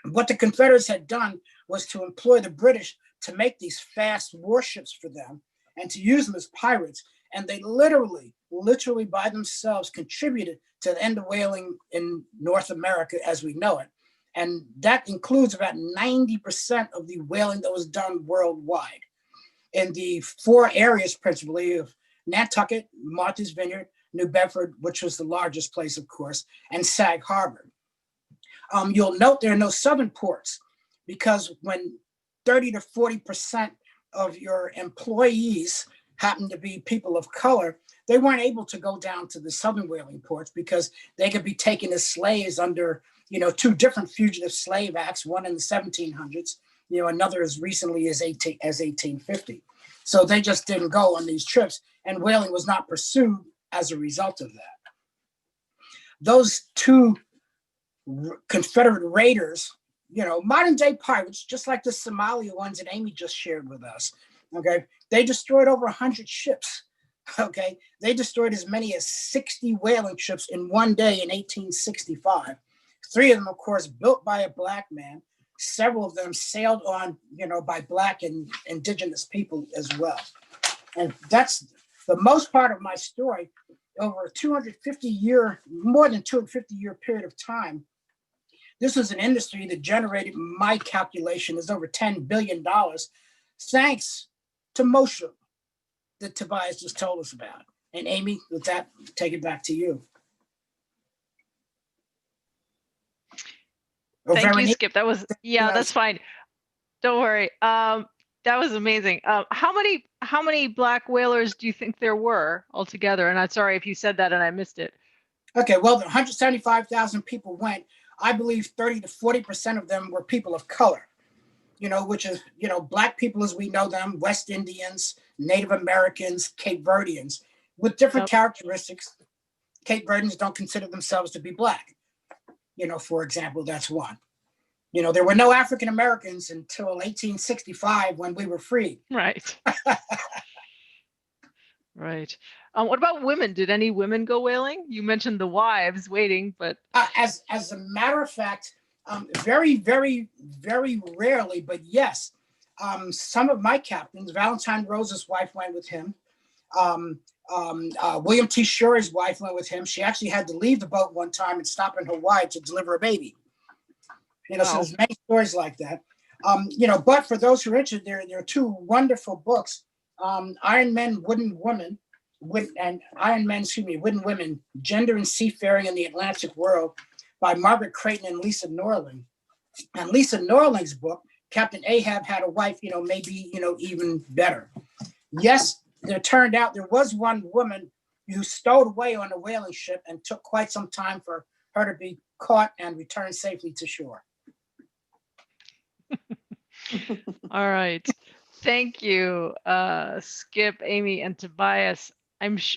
What the Confederates had done was to employ the British to make these fast warships for them and to use them as pirates. And they literally by themselves contributed to the end of whaling in North America as we know it. And that includes about 90% of the whaling that was done worldwide in the 4 areas, principally of Nantucket, Martha's Vineyard, New Bedford, which was the largest place, of course, and Sag Harbor. You'll note there are no southern ports, because when 30 to 40% of your employees happen to be people of color, they weren't able to go down to the southern whaling ports because they could be taken as slaves under, you know, 2 different fugitive slave acts, one in the 1700s, you know, another as recently as 1850. So they just didn't go on these trips, and whaling was not pursued as a result of that. Those 2 Confederate raiders, you know, modern day pirates, just like the Somalia ones that Amy just shared with us, okay, they destroyed over 100 ships, okay? They destroyed as many as 60 whaling ships in one day in 1865. 3 of them, of course, built by a Black man. Several of them sailed on, you know, by Black and indigenous people as well. And that's the most part of my story. Over a more than 250 year period of time, this was an industry that generated, my calculation is over $10 billion, thanks to Moshe that Tobias just told us about. And Amy, with that, take it back to you. Thank you, Véronique? Skip. That was, yeah, that's fine. Don't worry. That was amazing. How many Black whalers do you think there were altogether? And I'm sorry if you said that and I missed it. Okay, well, the 175,000 people went. I believe 30 to 40% of them were people of color, you know, which is, you know, Black people as we know them, West Indians, Native Americans, Cape Verdeans, with different characteristics. Cape Verdeans don't consider themselves to be Black. You know, for example, that's one. You know, there were no African Americans until 1865 when we were free. Right. Right. What about women? Did any women go whaling? You mentioned the wives waiting, but as a matter of fact, very, very, very rarely, but yes, some of my captains, Valentine Rosa's wife went with him. William T. Shorey's wife went with him. She actually had to leave the boat one time and stop in Hawaii to deliver a baby. You know, so there's many stories like that. You know, but for those who are interested, there are 2 wonderful books. Iron Men, Wooden Women, Wooden Women, Gender and Seafaring in the Atlantic World by Margaret Creighton and Lisa Norling. And Lisa Norling's book, Captain Ahab Had a Wife, maybe, even better. Yes, there turned out there was one woman who stowed away on a whaling ship and took quite some time for her to be caught and returned safely to shore. All right. Thank you, Skip, Amy, and Tobias.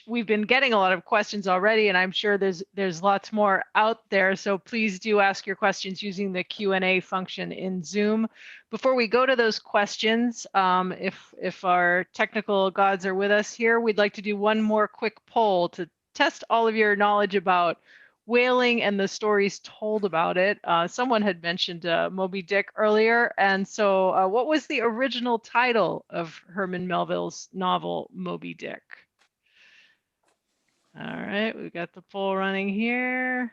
We've been getting a lot of questions already, and I'm sure there's lots more out there. So please do ask your questions using the Q&A function in Zoom. Before we go to those questions, if our technical gods are with us here, we'd like to do one more quick poll to test all of your knowledge about whaling and the stories told about it. Someone had mentioned Moby Dick earlier, and so what was the original title of Herman Melville's novel Moby Dick? All right, we've got the poll running here.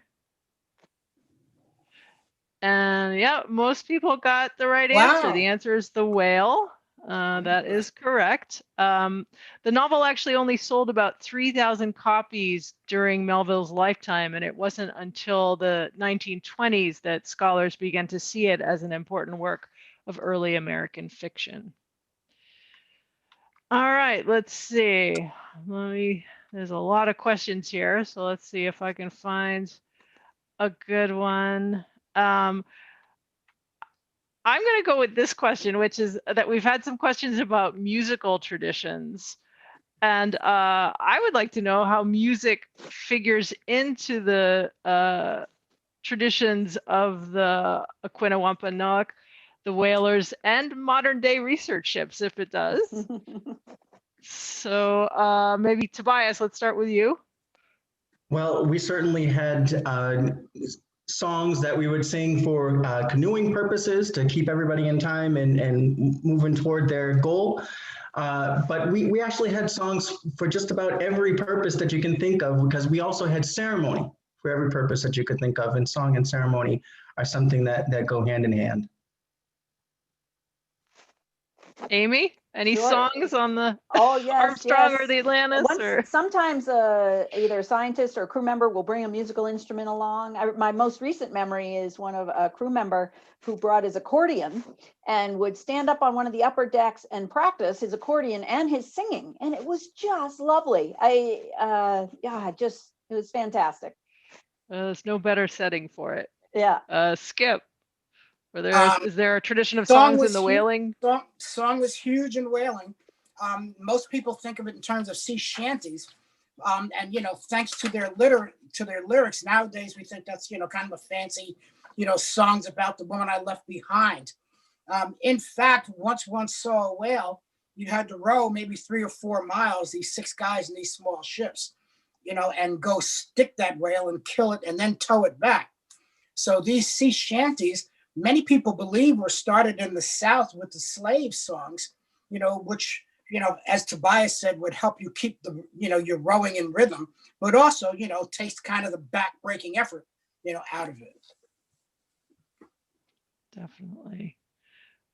And yeah, most people got the right answer. Wow. The answer is The Whale. That is correct. The novel actually only sold about 3,000 copies during Melville's lifetime, and it wasn't until the 1920s that scholars began to see it as an important work of early American fiction. All right, let's see. There's a lot of questions here, so let's see if I can find a good one. I'm going to go with this question, which is that we've had some questions about musical traditions. And I would like to know how music figures into the traditions of the Aquinnah Wampanoag, the whalers, and modern day research ships, if it does. So maybe Tobias, let's start with you. Well, we certainly had songs that we would sing for canoeing purposes to keep everybody in time and moving toward their goal. But we actually had songs for just about every purpose that you can think of, because we also had ceremony for every purpose that you could think of, and song and ceremony are something that go hand in hand. Amy, any Sure. songs on the yes, Armstrong yes. or the Atlantis? Sometimes either a scientist or a crew member will bring a musical instrument along. My most recent memory is one of a crew member who brought his accordion and would stand up on one of the upper decks and practice his accordion and his singing, and it was just lovely. It was fantastic. There's no better setting for it. Yeah. Skip, is there a tradition of songs in the whaling? Song was huge in whaling. Most people think of it in terms of sea shanties, and thanks to their lyrics nowadays, we think that's kind of a fancy, songs about the woman I left behind. In fact, once one saw a whale, you had to row maybe 3 or 4 miles, these 6 guys in these small ships, and go stick that whale and kill it and then tow it back. So these sea shanties, many people believe, were started in the South with the slave songs, which, as Tobias said, would help you keep your rowing in rhythm, but also, takes kind of the back-breaking effort, out of it. Definitely.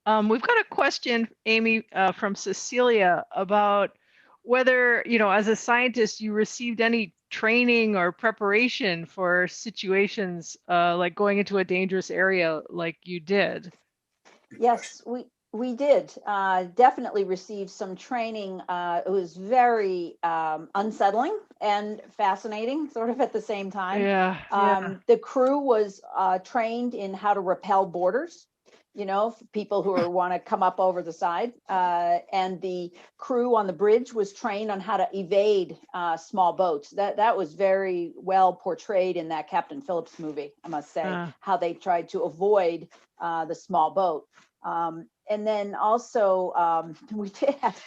We've got a question, Amy, from Cecilia about whether, as a scientist, you received any training or preparation for situations like going into a dangerous area like you did. Yes, we did definitely receive some training. It was very unsettling and fascinating, sort of at the same time. Yeah. The crew was trained in how to rappel boarders, people who want to come up over the side. And the crew on the bridge was trained on how to evade small boats. That was very well portrayed in that Captain Phillips movie, I must say, how they tried to avoid the small boat. And then also we did have,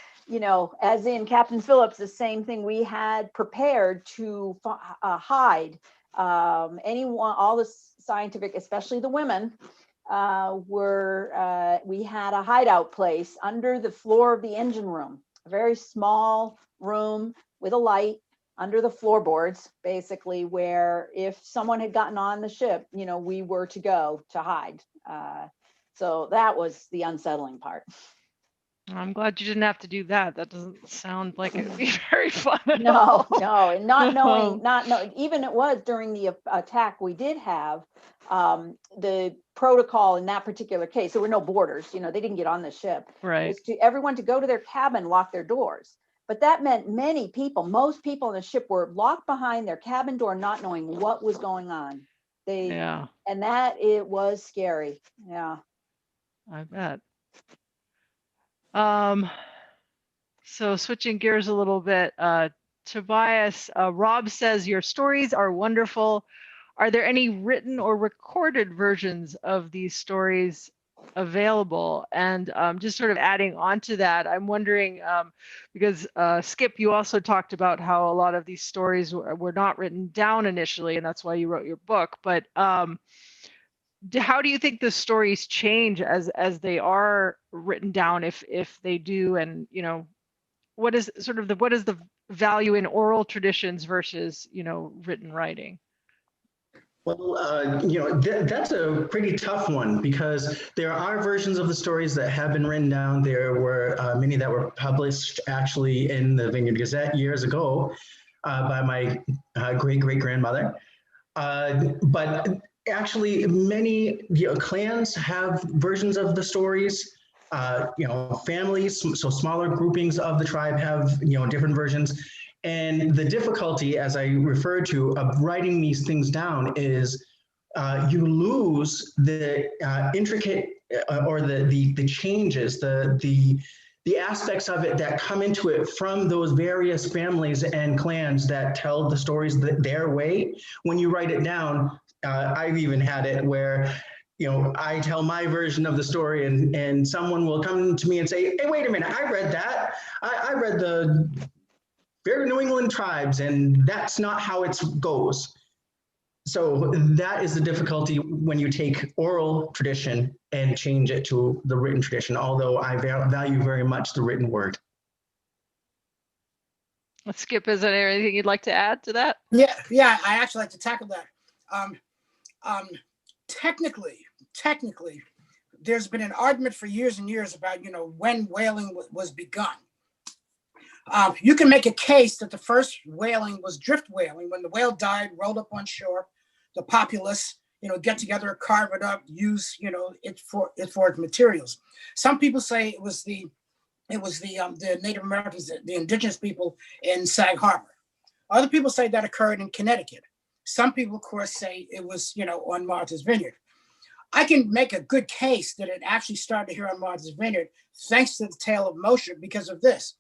as in Captain Phillips, the same thing, we had prepared to hide all the scientific, especially the women, we had a hideout place under the floor of the engine room, a very small room with a light under the floorboards, basically, where if someone had gotten on the ship, we were to go to hide. So that was the unsettling part. I'm glad you didn't have to do that. That doesn't sound like it would be very fun at No, all. no, and not knowing, even it was during the attack, we did have the protocol in that particular case. There were no borders, they didn't get on the ship. Right. Was to everyone to go to their cabin, lock their doors. But that meant most people on the ship were locked behind their cabin door, not knowing what was going on. And that it was scary. Yeah. I bet. So switching gears a little bit, Tobias, Rob says your stories are wonderful. Are there any written or recorded versions of these stories available? And just sort of adding on to that, I'm wondering, because Skip, you also talked about how a lot of these stories were not written down initially, and that's why you wrote your book. But how do you think the stories change as they are written down, if they do? And what is the value in oral traditions versus written writing? Well, that's a pretty tough one, because there are versions of the stories that have been written down. There were many that were published actually in the Vineyard Gazette years ago by my great-great-grandmother. But actually, many clans have versions of the stories. Families, so smaller groupings of the tribe have different versions. And the difficulty, as I referred to, of writing these things down is you lose the intricate or the changes, the aspects of it that come into it from those various families and clans that tell the stories their way. When you write it down, I've even had it where I tell my version of the story, and someone will come to me and say, hey, wait a minute, I read that. I read the very New England tribes, and that's not how it goes. So that is the difficulty when you take oral tradition and change it to the written tradition, although I value very much the written word. Skip, is there anything you'd like to add to that? Yeah, I actually like to tackle that. Technically, there's been an argument for years and years about, when whaling was begun. You can make a case that the first whaling was drift whaling. When the whale died, rolled up on shore, the populace, get together, carve it up, use, it for its materials. Some people say it was the Native Americans, the indigenous people in Sag Harbor. Other people say that occurred in Connecticut. Some people, of course, say it was, on Martha's Vineyard. I can make a good case that it actually started here on Martha's Vineyard, thanks to the tale of Moshe, because of this.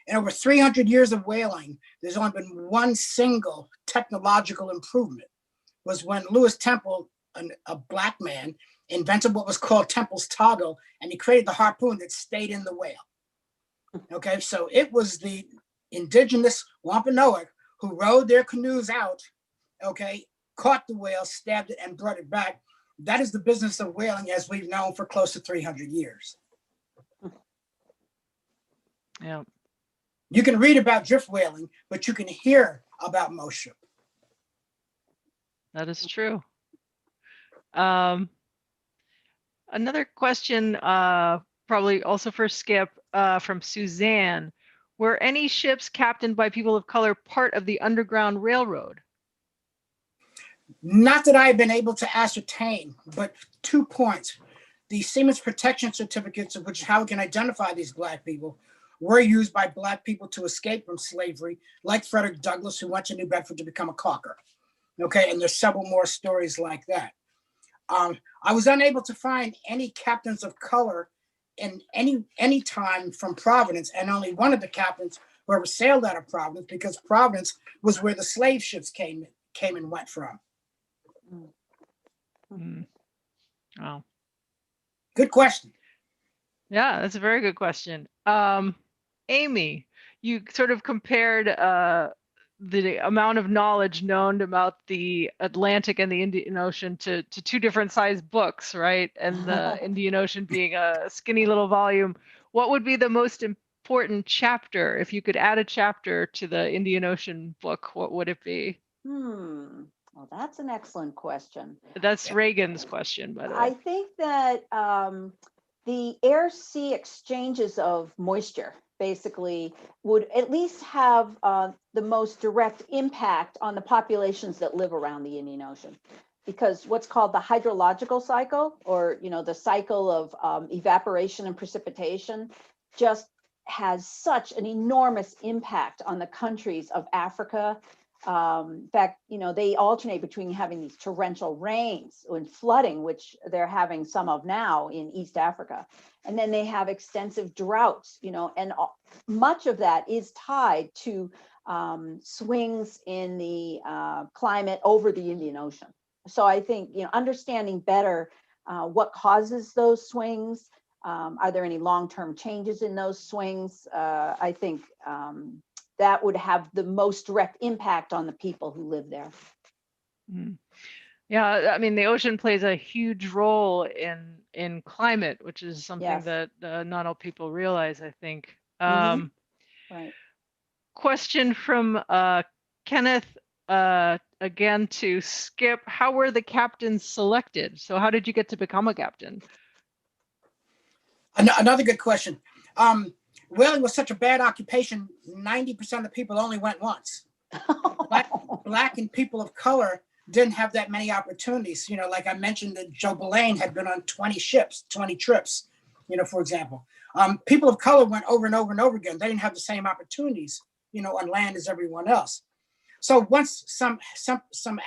In over 300 years of whaling, there's only been one single technological improvement. Was when Lewis Temple, a black man, invented what was called Temple's toggle, and he created the harpoon that stayed in the whale. Okay, so it was the indigenous Wampanoag who rowed their canoes out, okay, caught the whale, stabbed it, and brought it back. That is the business of whaling as we've known for close to 300 years. Yeah. You can read about drift whaling, but you can hear about Moshe. That is true. Another question, probably also for Skip, from Suzanne. Were any ships captained by people of color part of the Underground Railroad? Not that I've been able to ascertain, but 2 points. The Seamen's Protection Certificates, of which is how we can identify these Black people, were used by Black people to escape from slavery, like Frederick Douglass, who went to New Bedford to become a caulker. Okay, and there's several more stories like that. I was unable to find any captains of color in any time from Providence, and only one of the captains who ever sailed out of Providence, because Providence was where the slave ships came and went from. Mm. Wow. Good question. Yeah, that's a very good question. Amy, you sort of compared the amount of knowledge known about the Atlantic and the Indian Ocean to two different sized books, right? And the Indian Ocean being a skinny little volume. What would be the most important chapter? If you could add a chapter to the Indian Ocean book, what would it be? Well, that's an excellent question. That's Reagan's question, by the way. I think that the air-sea exchanges of moisture basically would at least have the most direct impact on the populations that live around the Indian Ocean. Because what's called the hydrological cycle, or the cycle of evaporation and precipitation, just has such an enormous impact on the countries of Africa. In fact, they alternate between having these torrential rains and flooding, which they're having some of now in East Africa. And then they have extensive droughts, and much of that is tied to swings in the climate over the Indian Ocean. So I think, understanding better what causes those swings, are there any long-term changes in those swings? I think that would have the most direct impact on the people who live there. Mm. Yeah, I mean, the ocean plays a huge role in climate, which is something Yes. that not all people realize, I think. Right. Question from Kenneth, again to Skip. How were the captains selected? So how did you get to become a captain? Another good question. Whaling was such a bad occupation, 90% of the people only went once. Black and people of color didn't have that many opportunities. Like I mentioned, that Joe Belaine had been on 20 ships, 20 trips, for example. People of color went over and over and over again. They didn't have the same opportunities, on land as everyone else. So once some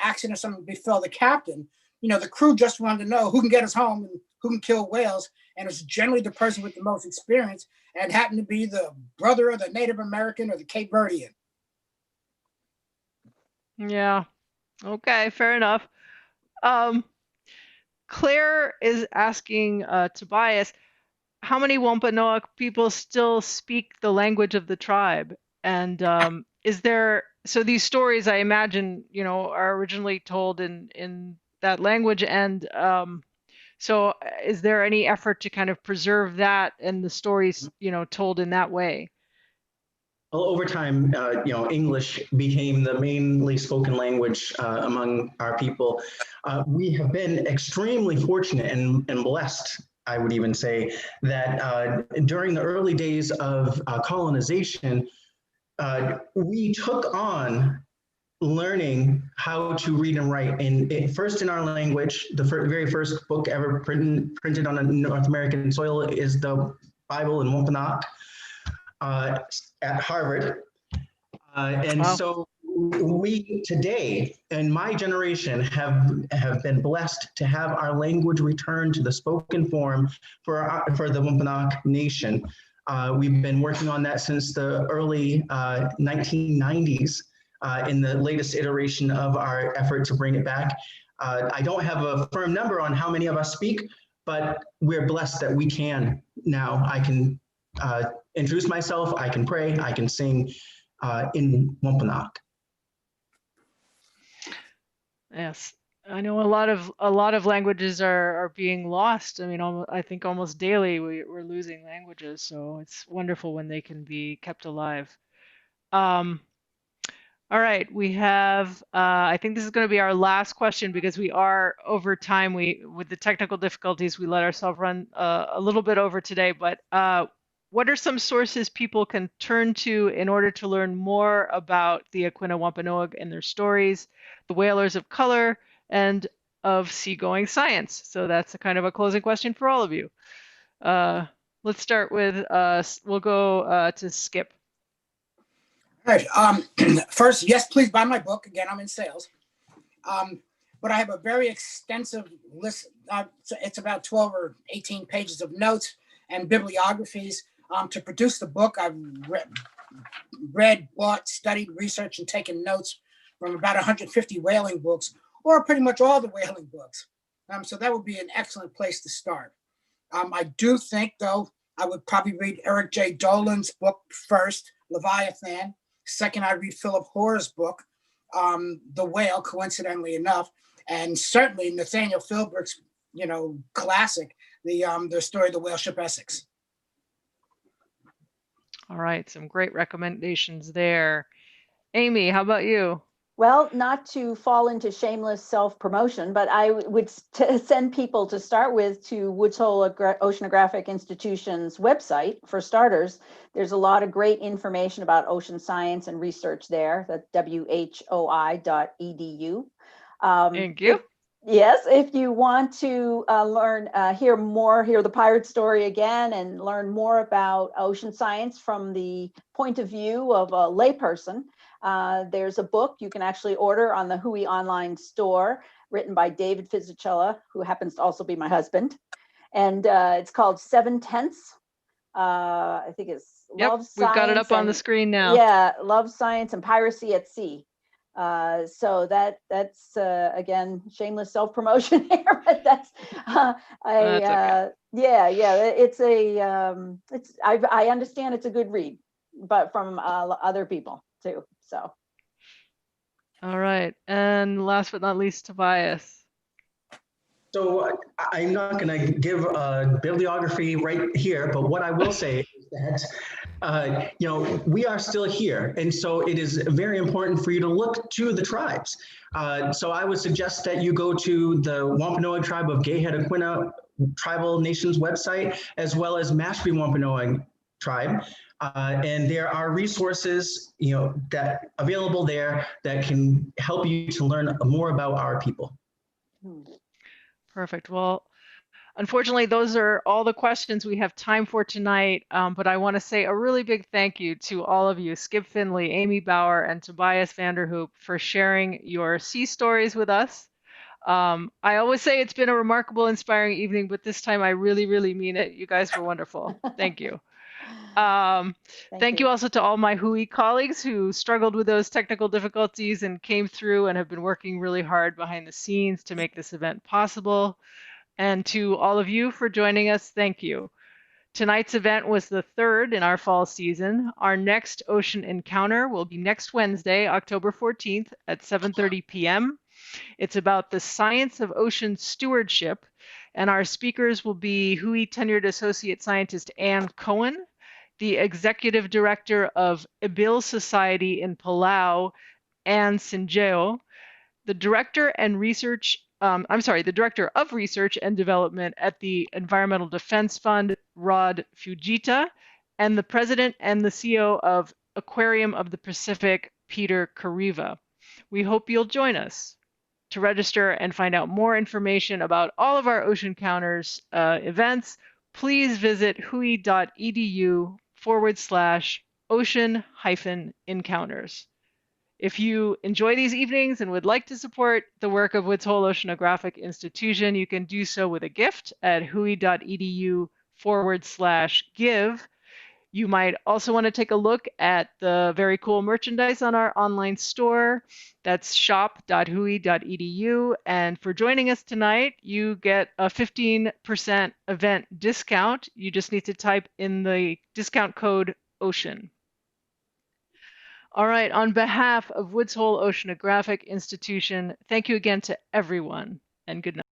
accident or something befell the captain, the crew just wanted to know who can get us home and who can kill whales. And it's generally the person with the most experience, and happened to be the brother of the Native American or the Cape Verdean. Yeah. Okay, fair enough. Claire is asking Tobias, how many Wampanoag people still speak the language of the tribe? And so these stories, I imagine, are originally told in that language. And so is there any effort to kind of preserve that and the stories, told in that way? Well, over time, English became the mainly spoken language among our people. We have been extremely fortunate and blessed, I would even say, that during the early days of colonization, we took on learning how to read and write first in our language. The very first book ever printed on a North American soil is the Bible in Wampanoag at Harvard. Wow. So we today, in my generation, have been blessed to have our language return to the spoken form for the Wampanoag Nation. We've been working on that since the early 1990s. In the latest iteration of our effort to bring it back. I don't have a firm number on how many of us speak, but we're blessed that we can now. I can introduce myself, I can pray, I can sing in Wampanoag. Yes, I know a lot of languages are being lost. I mean, I think almost daily we're losing languages, so it's wonderful when they can be kept alive. All right, we have, I think this is going to be our last question because we are over time. With the technical difficulties, we let ourselves run a little bit over today, but what are some sources people can turn to in order to learn more about the Aquinnah Wampanoag and their stories, the whalers of color, and of seagoing science? So that's a kind of a closing question for all of you. Let's start with, we'll go to Skip. All right. First, yes, please buy my book. Again, I'm in sales. But I have a very extensive list. It's about 12 or 18 pages of notes and bibliographies. To produce the book, I've read, bought, studied, researched, and taken notes from about 150 whaling books, or pretty much all the whaling books. So that would be an excellent place to start. I do think, though, I would probably read Eric J. Dolan's book first, Leviathan. Second, I read Philip Hoare's book, The Whale, coincidentally enough, and certainly Nathaniel Philbrick's, classic, the story of the whale ship Essex. All right, some great recommendations there. Amy, how about you? Well, not to fall into shameless self-promotion, but I would send people to start with to Woods Hole Oceanographic Institution's website. For starters, there's a lot of great information about ocean science and research there. That's WHOI.edu. Thank you. Yes, if you want to hear the pirate story again and learn more about ocean science from the point of view of a layperson, there's a book you can actually order on the WHOI online store, written by David Fisichella, who happens to also be my husband. And it's called 7/10. I think it's Love, Science. We've got it up on the screen now. Yeah, Love, Science, and Piracy at Sea. So that's again, shameless self-promotion here, but that's okay. I understand it's a good read, but from other people too. So. All right, and last but not least, Tobias. So I'm not going to give a bibliography right here, but what I will say is that, we are still here. And so it is very important for you to look to the tribes. So I would suggest that you go to the Wampanoag tribe of Gayhead Aquinnah Tribal Nations website, as well as Mashpee Wampanoag tribe. And there are resources, that available there that can help you to learn more about our people. Perfect. Well, unfortunately, those are all the questions we have time for tonight. But I want to say a really big thank you to all of you, Skip Finley, Amybauer, and Tobias Vanderhoop, for sharing your sea stories with us. I always say it's been a remarkable, inspiring evening, but this time I really, really mean it. You guys were wonderful. Thank you. Thank you also to all my WHOI colleagues who struggled with those technical difficulties and came through and have been working really hard behind the scenes to make this event possible. And to all of you for joining us, thank you. Tonight's event was the third in our fall season. Our next ocean encounter will be next Wednesday, October 14th at 7:30 p.m. It's about the science of ocean stewardship, and our speakers will be WHOI tenured associate scientist Ann Cohen, the executive director of Ibil Society in Palau, Ann Sinjeo, the director of research and development at the Environmental Defense Fund, Rod Fujita, and the president and the CEO of Aquarium of the Pacific, Peter Kariva. We hope you'll join us. To register and find out more information about all of our Ocean Counters events, please visit whui.edu/ocean-encounters. If you enjoy these evenings and would like to support the work of Woods Hole Oceanographic Institution, you can do so with a gift at whui.edu/give. You might also want to take a look at the very cool merchandise on our online store. That's shop.whui.edu. And for joining us tonight, you get a 15% event discount. You just need to type in the discount code OCEAN. All right, on behalf of Woods Hole Oceanographic Institution, thank you again to everyone, and good night.